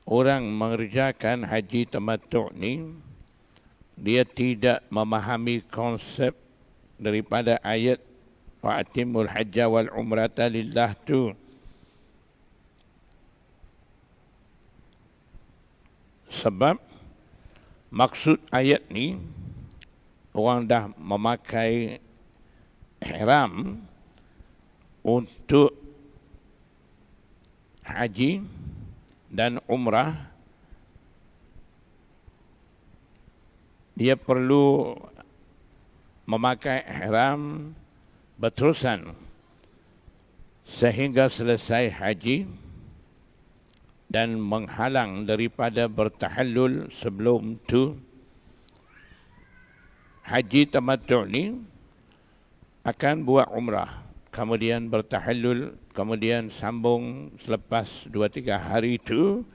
orang mengerjakan haji tamattu' ni, dia tidak memahami konsep daripada ayat wa atimul hajja wal umrata lillah tu. Sebab maksud ayat ni, orang dah memakai ihram untuk haji dan umrah, dia perlu memakai ihram berterusan sehingga selesai haji dan menghalang daripada bertahallul sebelum tu. Haji tamattu' ni akan buat umrah, kemudian bertahallul, kemudian sambung selepas 2-3 hari itu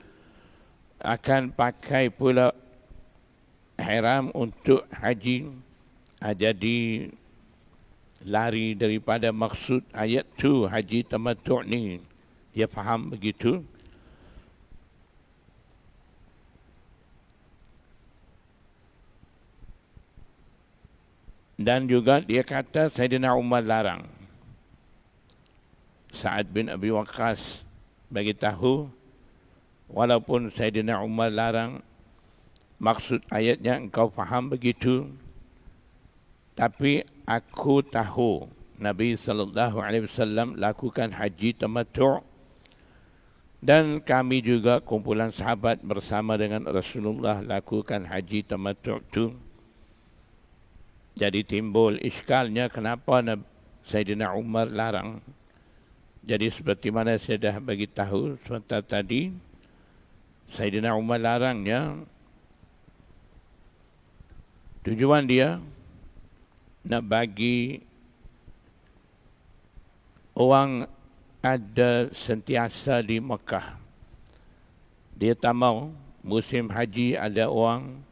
akan pakai pula ihram untuk haji. Jadi lari daripada maksud ayat tu haji tamattu' ni. Dia faham begitu. Dan juga dia kata Saidina Umar larang. Sa'ad bin Abi Waqqas bagi tahu, walaupun Saidina Umar larang, maksud ayatnya engkau faham begitu, tapi aku tahu Nabi SAW lakukan haji tamattu' dan kami juga kumpulan sahabat bersama dengan Rasulullah lakukan haji tamattu' itu. Jadi timbul iskalnya kenapa Saidina Umar larang. Jadi seperti mana saya dah bagi tahu sebentar tadi, Saidina Umar larangnya, tujuan dia nak bagi orang ada sentiasa di Mekah. Dia tak mau musim haji ada orang,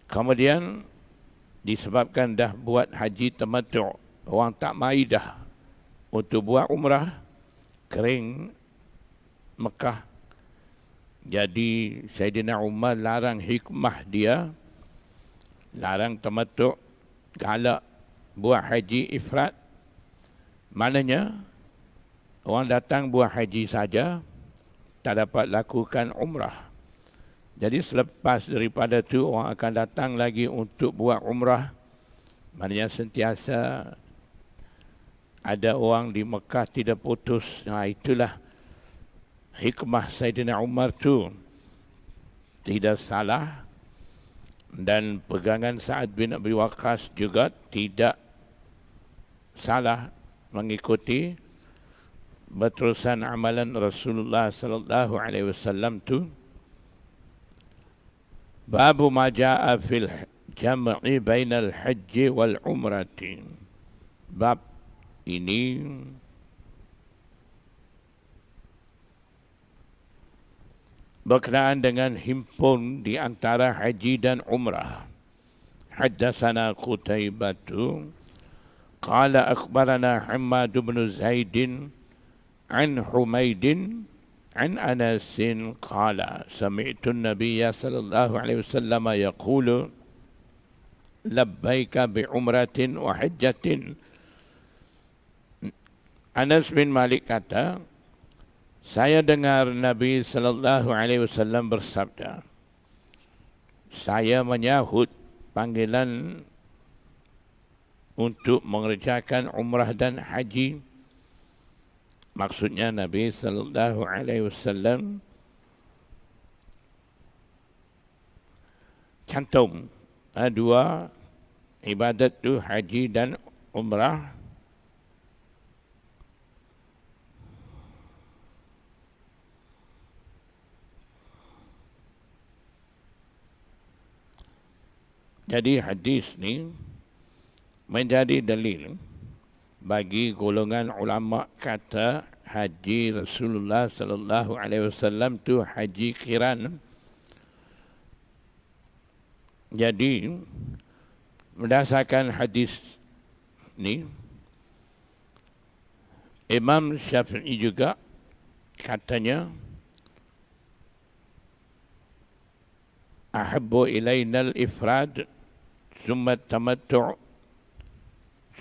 kemudian disebabkan dah buat haji tamattu', orang tak mai dah untuk buat umrah, kering Mekah. Jadi Saidina Umar larang, hikmah dia larang tamattu', galak buat haji ifrat. Maknanya orang datang buat haji saja, tak dapat lakukan umrah. Jadi selepas daripada itu orang akan datang lagi untuk buat umrah. Maknanya sentiasa ada orang di Mekah tidak putus. Nah, itulah hikmah Saidina Umar tu. Tidak salah. Dan pegangan Sa'ad bin Abi Waqqas juga tidak salah mengikuti berterusan amalan Rasulullah sallallahu alaihi wasallam tu. Babu ma jaa fil jam'i bainal haji wal umrati. Bab ini berkenaan dengan himpun di antara haji dan umrah. Haddatsana Qutaibatu qala akhbarana Hammad bin Zaid an Humaid عن أنس قال سمعت النبي صلى الله عليه وسلم يقول لبيك بعمرة وحجة. Anas bin Malik kata, saya dengar Nabi sallallahu alaihi wasallam bersabda, saya menyahut panggilan untuk mengerjakan umrah dan haji. Maksudnya Nabi sallallahu alaihi wasallam cantum dua ibadat tu, haji dan umrah. Jadi hadis ni menjadi dalil bagi golongan ulama kata haji Rasulullah sallallahu alaihi wasallam tu haji qiran. Jadi berdasarkan hadis ni, Imam Syafi'i juga katanya ahabbu ilaina al-ifrad summa tamattu'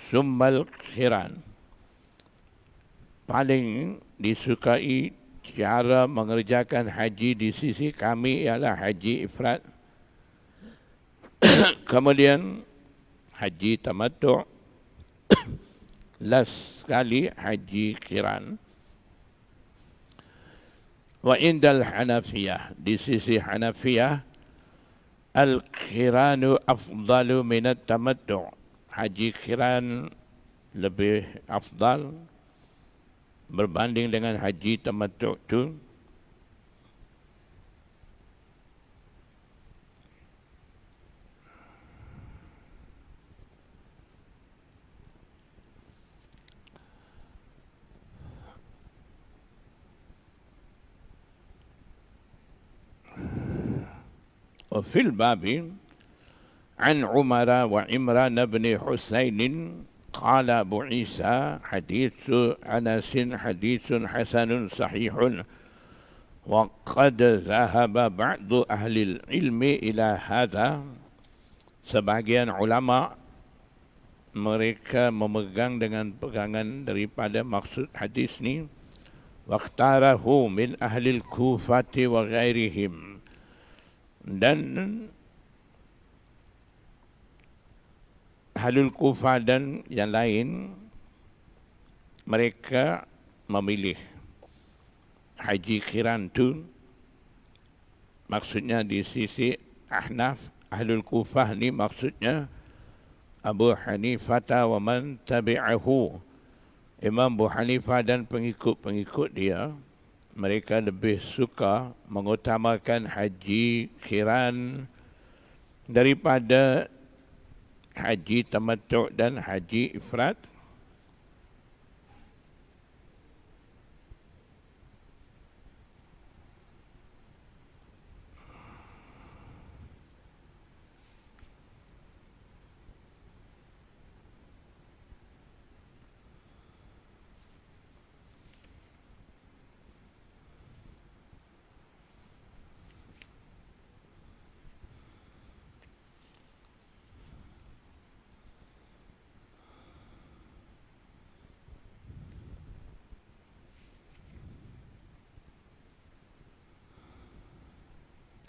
summa al-qiran. Paling disukai cara mengerjakan haji di sisi kami ialah haji ifrad, kemudian haji tamattu', last sekali haji qiran. Wa indal Hanafiyah, di sisi Hanafiyah, al-qiranu afdalu minat tamattu'. Haji qiran lebih afdal berbanding dengan haji tamattu' tu. وفي الباب عن عمر وعمران بن حسين قال أبو عيسى حديث أنس حديث حسن صحيح وقد ذهب بعض أهل العلم إلى هذا. Sebagian ulama mereka memegang dengan pegangan daripada maksud hadis ni. Waqtarahu min ahli al-Kufati wa ghairihim, dan Ahlul Kufah dan yang lain mereka memilih haji qiran tu. Maksudnya di sisi Ahnaf, Ahlul Kufah ni maksudnya Abu Hanifah wa man tabi'ahu, Imam Abu Hanifah dan pengikut-pengikut dia. Mereka lebih suka mengutamakan haji qiran daripada haji tamattu' dan haji ifrad.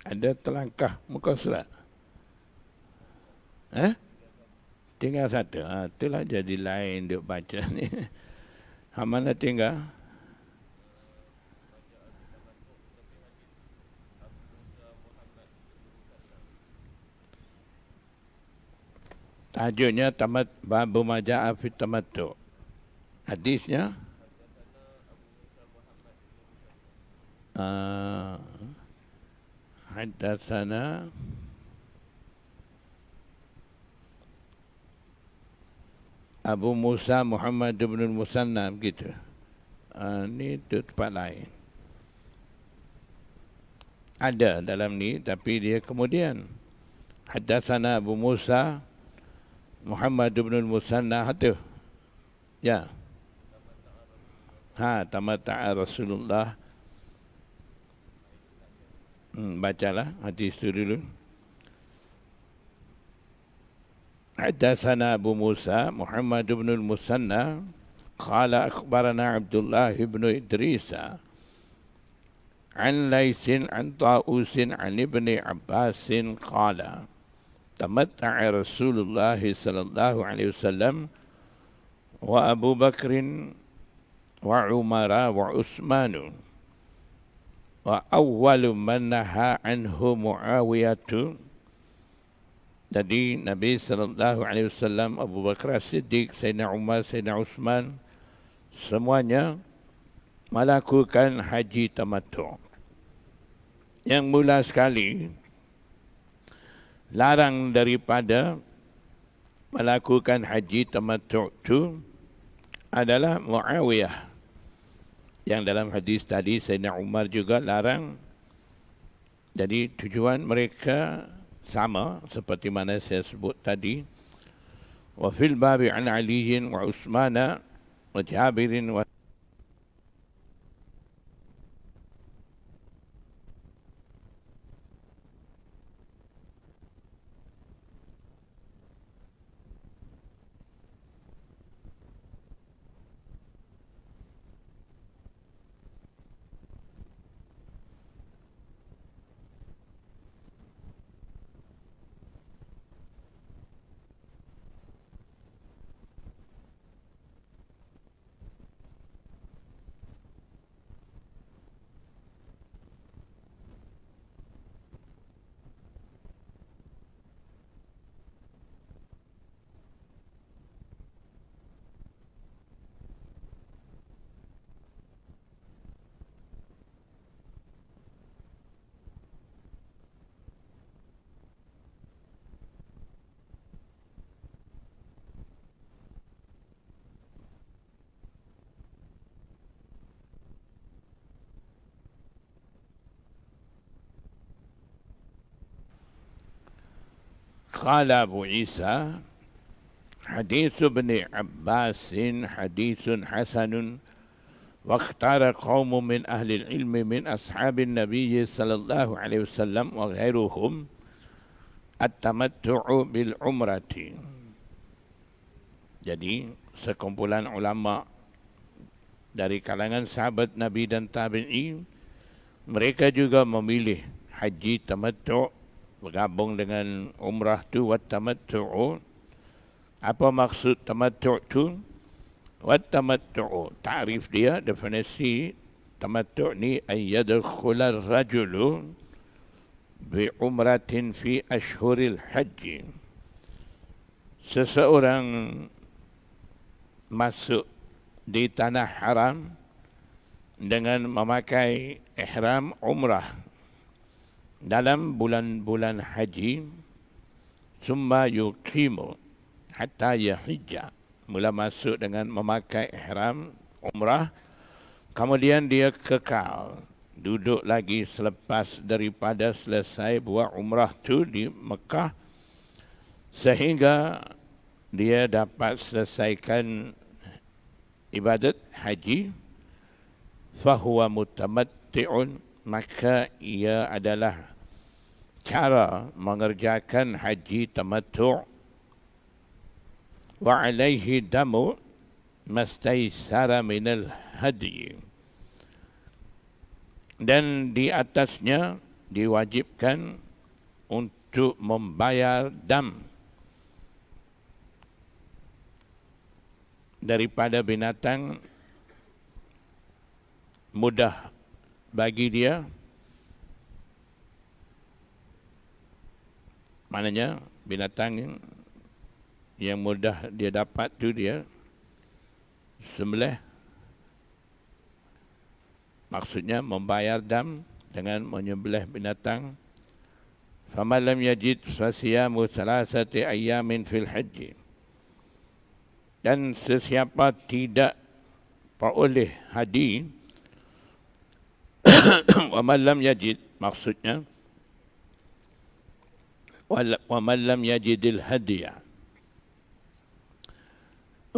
Ada telangkah muka surat? Tinggal satu. Itulah jadi lain duk baca ni. Mana tinggal? Tajuknya tamat babu maja'a fi tamattu'. Hadisnya haddatsana Abu Musa Muhammad bin Musanna, begitu. Ni tu tempat lain. Ada dalam ni tapi dia kemudian haddatsana Abu Musa Muhammad bin Musanna tu. Ya. Tamatta'a Rasulullah. Bacalah hadis itu dulu. Haddatsana Abu Musa Muhammad bin al-Musanna qala akhbarana Abdullah bin Idris an Laisin an Ta'usin an Ibni Abbasin qala tamatta'a Rasulullah sallallahu alaihi wasallam wa Abu Bakrin wa Umara wa Utsmanu wa awwalu man naha anhu Muawiyah. Jadi Nabi sallallahu alaihi wasallam, Abu Bakar Siddiq, Sayyidina Umar, Sayyidina Utsman semuanya melakukan haji tamattu'. Yang mula sekali larang daripada melakukan haji tamattu' itu adalah Muawiyah. Yang dalam hadis tadi Sayyidina Umar juga larang. Jadi tujuan mereka sama seperti mana saya sebut tadi. Wa fil babi an Ali wa Utsman wa Jabir wa قال أبو عيسى حديث ابن عباس حديث حسن واختار قوم من أهل العلم من أصحاب النبي صلى الله عليه وسلم وغيرهم التمتع بالعمرة. Jadi sekumpulan ulama dari kalangan sahabat Nabi dan tabi'i, mereka juga memilih haji tamattu' bergabung dengan umrah tu. Wat tamattu'u, apa maksud tamattu' tu? Wat tamattu'u, ta'rif dia, definisi tamattu' ni ay yadkhula ar-rajulu bi umratin fi ashhuril haji. Seseorang masuk di tanah haram dengan memakai ihram umrah dalam bulan-bulan haji, summa yuqimu hatta yahijja, mula masuk dengan memakai ihram umrah, kemudian dia kekal duduk lagi selepas daripada selesai buat umrah tu di Mekah sehingga dia dapat selesaikan ibadat haji, fahuwa mutamatti'un, maka ia adalah cara mengerjakan haji tamattu'. Wa alaihi damu mastaisara minal hadi, dan di atasnya diwajibkan untuk membayar dam daripada binatang mudah bagi dia, maknanya binatang yang mudah dia dapat tu dia sembelih, maksudnya membayar dam dengan menyembelih binatang. Faman lam yajid fasiyamu salasati ayyamin fil haji, dan sesiapa tidak peroleh hadi, waman lam yajid, maksudnya waman lam yajidil hadiya,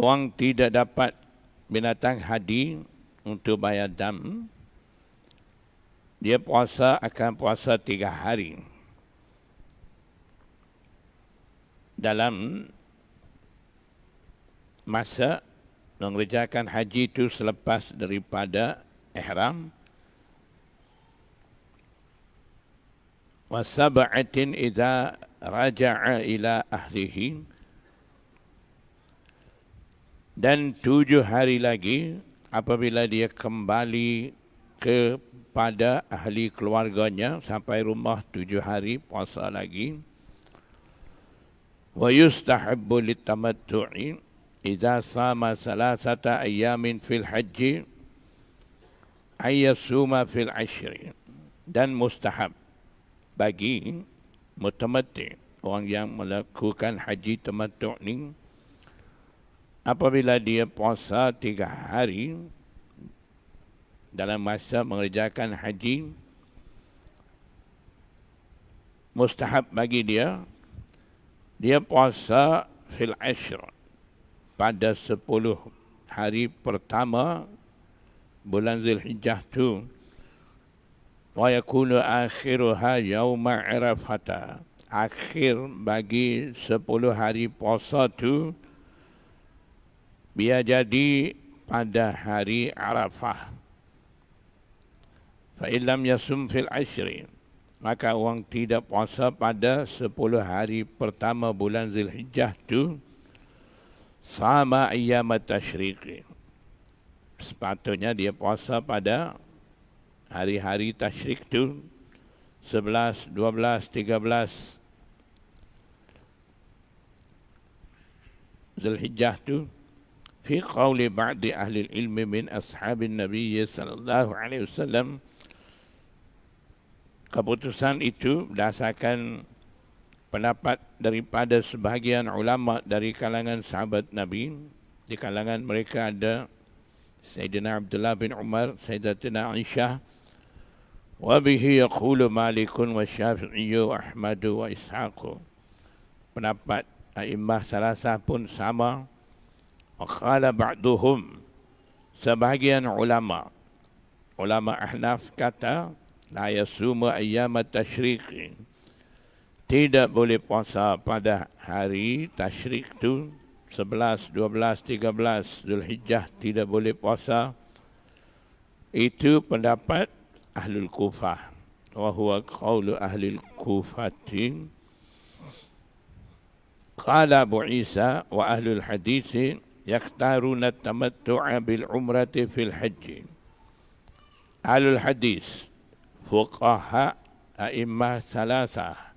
orang tidak dapat binatang hadi untuk bayar dam, dia akan puasa 3 hari dalam masa mengerjakan haji itu selepas daripada ihram. Wa sab'atin idza raja'a ila ahlihi, dan 7 hari lagi apabila dia kembali kepada ahli keluarganya, sampai rumah 7 hari puasa lagi. Wa yustahabbu litamattu'i idza sama salasata ayamin fil haji ayyasuma fil ashri, dan mustahab bagi mutamatti, orang yang melakukan haji tamattu' ni, apabila dia puasa 3 hari dalam masa mengerjakan haji, mustahab bagi dia puasa fil ashr, pada 10 hari pertama bulan Zulhijjah tu. Wa yakunu akhiruha yauma Arafah, akhir bagi 10 hari puasa tu biar jadi pada hari Arafah. Fa illam yasum fil ashri, maka orang tidak puasa pada 10 hari pertama bulan Zulhijjah tu, sama ayyamat tasyriq, sepatutnya dia puasa pada hari-hari tasyrik tu, 11, 12, 13 Zulhijjah tu. Fi qawli ba'di ahli ilmi min ashabin Nabi sallallahu alaihi wasallam, keputusan itu berdasarkan pendapat daripada sebahagian ulama dari kalangan sahabat Nabi. Di kalangan mereka ada Sayyidina Abdullah bin Umar, Sayyidatina Aisyah, wa bihi yaqulu Malikun wa Syafi'i wa Ahmad wa Ishaq. pendapat a'immah salasah pun sama. Wa qala ba'duhum, sebahagian ulama Ahnaf kata la yasumu ayyam at-tasyriq, tidak boleh puasa pada hari tasyrik tu 11, 12, 13 Zulhijjah tidak boleh puasa. Itu pendapat Ahlul Kufah, wa huwa qaulu Ahlul Kufatin. Qala Abu Isa wa Ahlul Hadits yakhtaruna at-tamattu'a bil umrati fil hajj. Ahlul Hadis, fuqaha, a'immah salasah,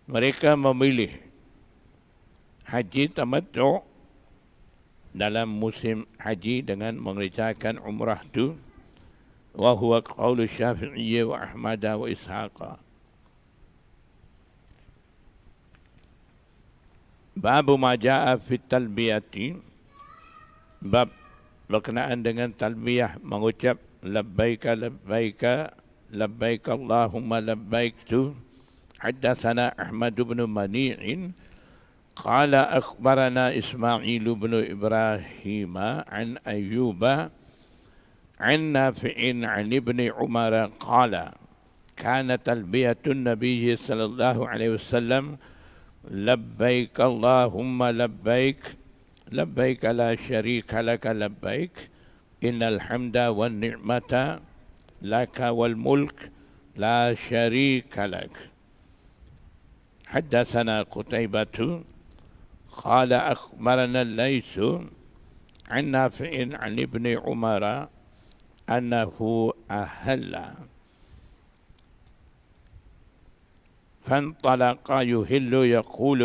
mereka memilih haji tamattu' dalam musim haji dengan mengerjakan umrah tu. Wa huwa qaulu Syafi'i wa Ahmad wa Ishaq. Bab ma jaa fi talbiyati, bab berkenaan dengan talbiyah, mengucap labbaika labbaika labbaik Allahumma labbaik tu. Haddatsana Ahmad bin Mani'in qala akhbarana Ismail bin Ibrahim an Ayyuba عن نافع عن ابن عمر قال كانت تلبية النبي صلى الله عليه وسلم لبيك اللهم لبيك لبيك لا شريك لك لبيك إن الحمد والنعمة لك والملك لا شريك لك. حدثنا قتيبة قال أخبرنا الليث عن نافع عن ابن عمر أنه أهل فانطلق يهل يقول.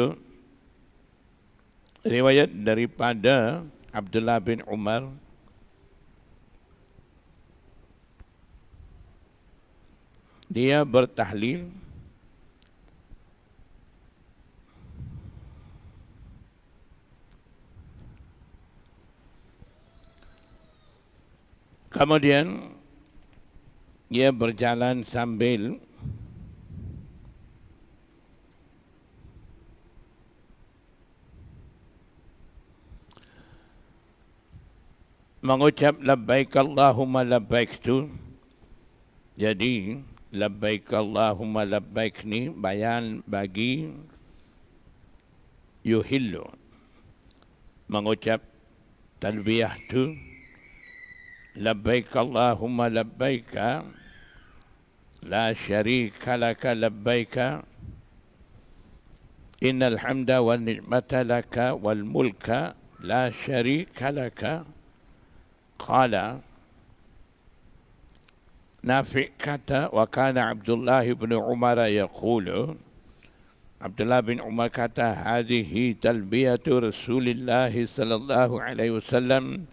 Riwayat daripada Abdullah bin Umar, dia bertahlil kemudian dia berjalan sambil mengucap labbaik Allahumma labbaik tu. Jadi labbaik Allahumma labbaik ni bayan bagi yuhillu, mengucap talbiyah tu. Labbaik Allahumma labbaika la syarika laka labbaika innal hamda wan ni'mata laka wal mulka la syarika laka. Qala Nafi' kata wa kana Abdullah bin Umar yaqulu, Abdullah bin Umar kata hadhihi talbiyatu Rasulillah sallallahu alaihi wasallam,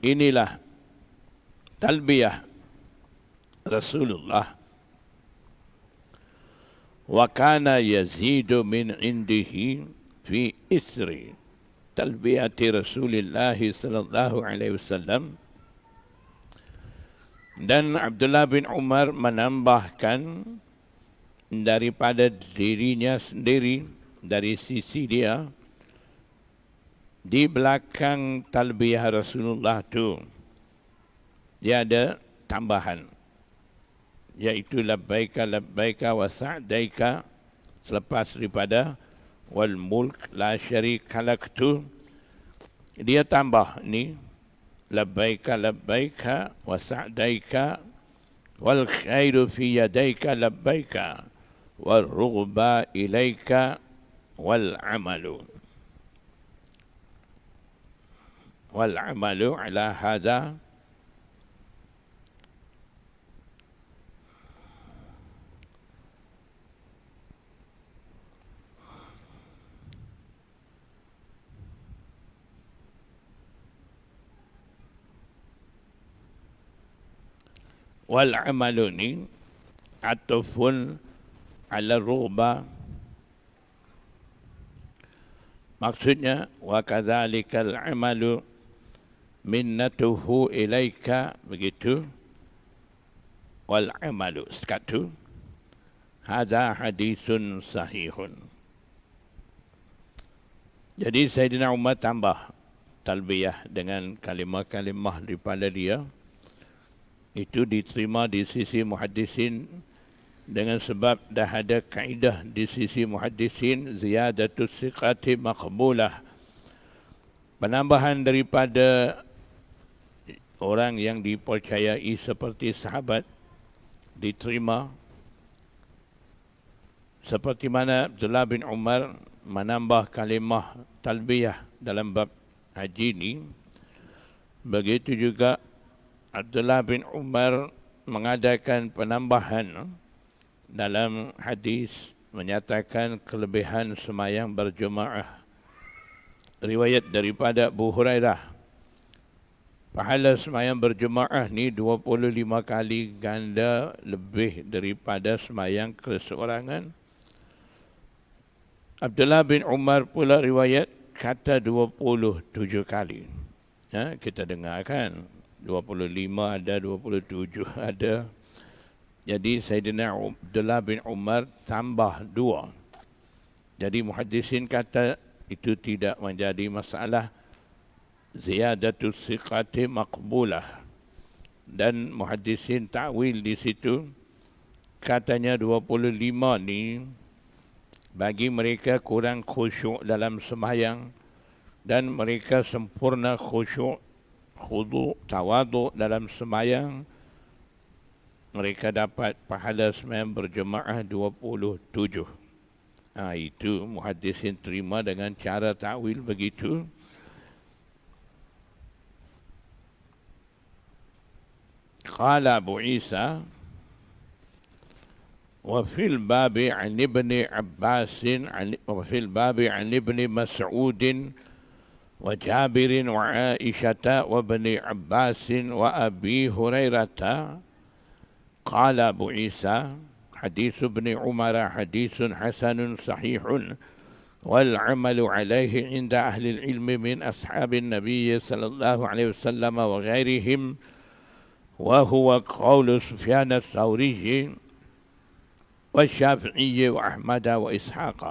inilah talbiyah Rasulullah. Wa kana yazidu min indihi fi isri talbiyati Rasulillah sallallahu alaihi wasallam. Dan Abdullah bin Umar menambahkan daripada dirinya sendiri, dari sisi dia, di belakang talbiyah Rasulullah tu dia ada tambahan, iaitu labbaika labbaika wa sa'daika, selepas daripada wal mulk la syarika lak tu dia tambah ni labbaika labbaika wa sa'daika wal khairu fi yadaika labbaika wal rughba ilaika wal amalu ala hadha. Wal amalu ni atufun ala rughba, maksudnya wa kadzalikal amalu minnatuhu ilaika, begitu. Wal amalu sekat tu hadza hadisun sahihun. Jadi Sayyidina Umar tambah talbiyah dengan kalimah-kalimah daripada dia. Itu diterima di sisi muhaddisin dengan sebab dah ada kaedah di sisi muhaddisin, ziyadatus siqati maqbulah. Penambahan daripada orang yang dipercayai seperti sahabat diterima, seperti mana Abdullah bin Umar menambah kalimah talbiyah dalam bab haji ini. Begitu juga Abdullah bin Umar mengadakan penambahan dalam hadis menyatakan kelebihan semayang berjemaah. Riwayat daripada Abu Hurairah, pahala semayang berjemaah ni 25 kali ganda lebih daripada semayang keseorangan. Abdullah bin Umar pula riwayat kata 27 kali. Kita dengarkan 25 ada, 27 ada. Jadi Sayyidina Abdullah bin Umar tambah 2. Jadi muhaddisin kata itu tidak menjadi masalah, ziyadatus siqati maqbulah. Dan muhaddisin ta'wil di situ katanya 25 ni bagi mereka kurang khusyuk dalam sembahyang dan mereka sempurna khusyuk, khudu, tawadu dalam sembahyang, mereka dapat pahala sembahyang berjemaah 27. Itu muhaddisin terima dengan cara ta'wil begitu. Qala Abu Isa وفي الباب عن ابن عباس وفي الباب عن ابن مسعود وجابر وعائشة وابن عباس وأبي هريرة قال أبو عيسى حديث ابن عمر حديث حسن صحيح والعمل عليه عند أهل العلم من أصحاب النبي صلى الله عليه وسلم وغيرهم وهو قول سفيان الثوري والشافعي وأحمد وإسحاق.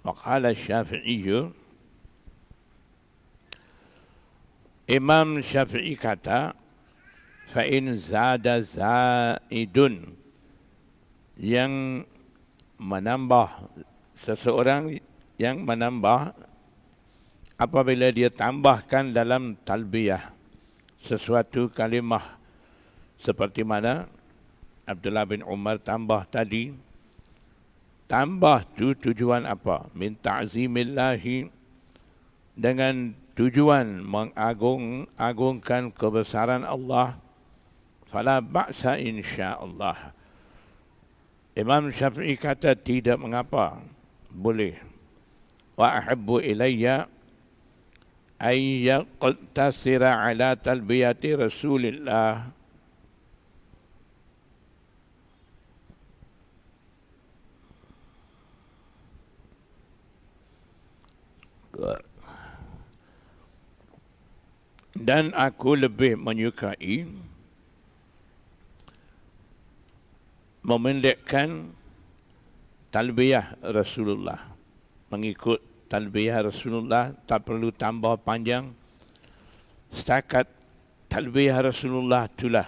وقال الشافعي, Imam Syafi'i kata, فَإِنْ زَادَ زَائِدٌ, yang menambah, seseorang yang menambah apabila dia tambahkan dalam talbiyah sesuatu kalimah seperti mana Abdullah bin Umar tambah tadi. Tambah tu tujuan apa? Min ta'zimillahi, dengan tujuan mengagungkan kebesaran Allah. Fala ba'sa insyaAllah. Imam Syafi'i kata tidak mengapa, boleh. Wa ahabbu ilayya ay yaqtasira ala talbiyati Rasulillah. Dan aku lebih menyukai memendekkan talbiyah Rasulullah. Mengikut talbiyah Rasulullah, tak perlu tambah panjang. Setakat talbiyah Rasulullah itulah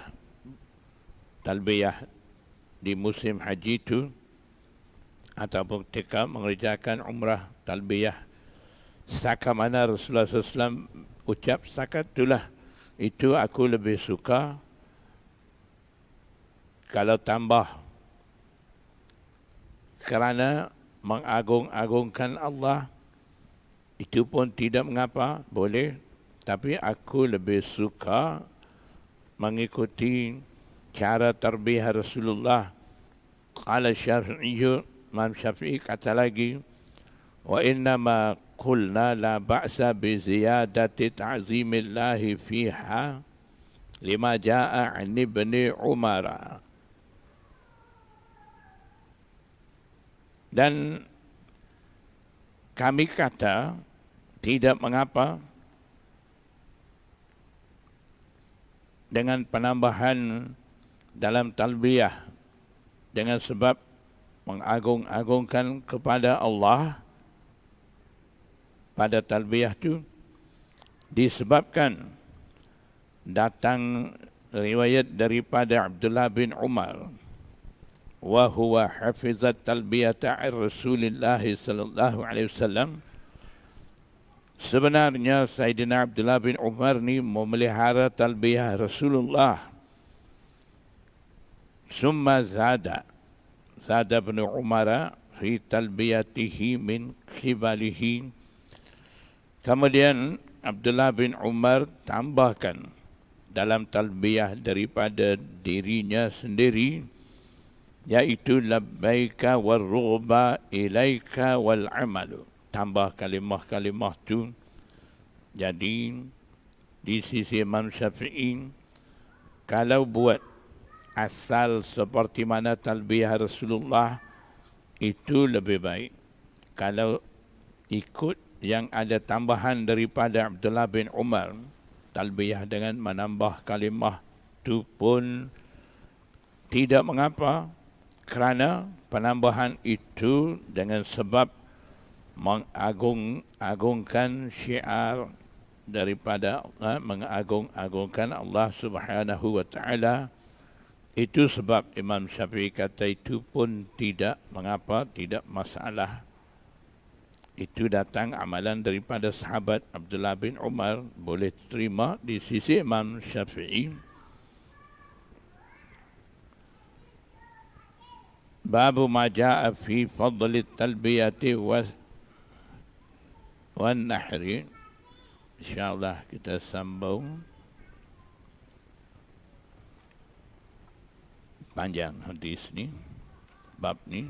talbiyah di musim haji itu, ataupun ketika mengerjakan umrah talbiyah. Setakat mana Rasulullah SAW ucap, setakat itulah. Itu aku lebih suka. Kalau tambah kerana mengagung-agungkan Allah, itu pun tidak mengapa, boleh. Tapi aku lebih suka mengikuti cara tarbiyah Rasulullah. Qala Syafi'i, Imam Syafi'i kata lagi, wa innama qulna la ba'sa bi ziyadati ta'zimillahi fiha lima jaa an ibni Umar. Dan kami kata tidak mengapa dengan penambahan dalam talbiyah, dengan sebab mengagung-agungkan kepada Allah pada talbiyah tu disebabkan datang riwayat daripada Abdullah bin Umar wa huwa hafizat talbiyata Rasulullah sallallahu alaihi wasallam. Sebenarnya Sayyidina Abdullah bin Umar ni memelihara talbiyah Rasulullah. Summa zada bin Umar fi talbiyatihi min khibalihi. Kemudian Abdullah bin Umar tambahkan dalam talbiyah daripada dirinya sendiri, yaitu labbaika warrughba ilaika wal amalu. Tambah kalimah-kalimah tu. Jadi di sisi Imam Syafi'i, kalau buat asal seperti mana talbiyah Rasulullah itu lebih baik. Kalau ikut yang ada tambahan daripada Abdullah bin Umar, talbiyah dengan menambah kalimah tu pun tidak mengapa, kerana penambahan itu dengan sebab mengagung-agungkan syiar daripada mengagung-agungkan Allah Subhanahu wa taala. Itu sebab Imam Syafi'i kata itu pun tidak mengapa, tidak masalah. Itu datang amalan daripada sahabat Abdullah bin Umar, boleh terima di sisi Imam Syafi'i. Babu ma jaa fi fadli talbiyati wan nahri. InsyaAllah kita sambung. Panjang hadis ni, bab ni.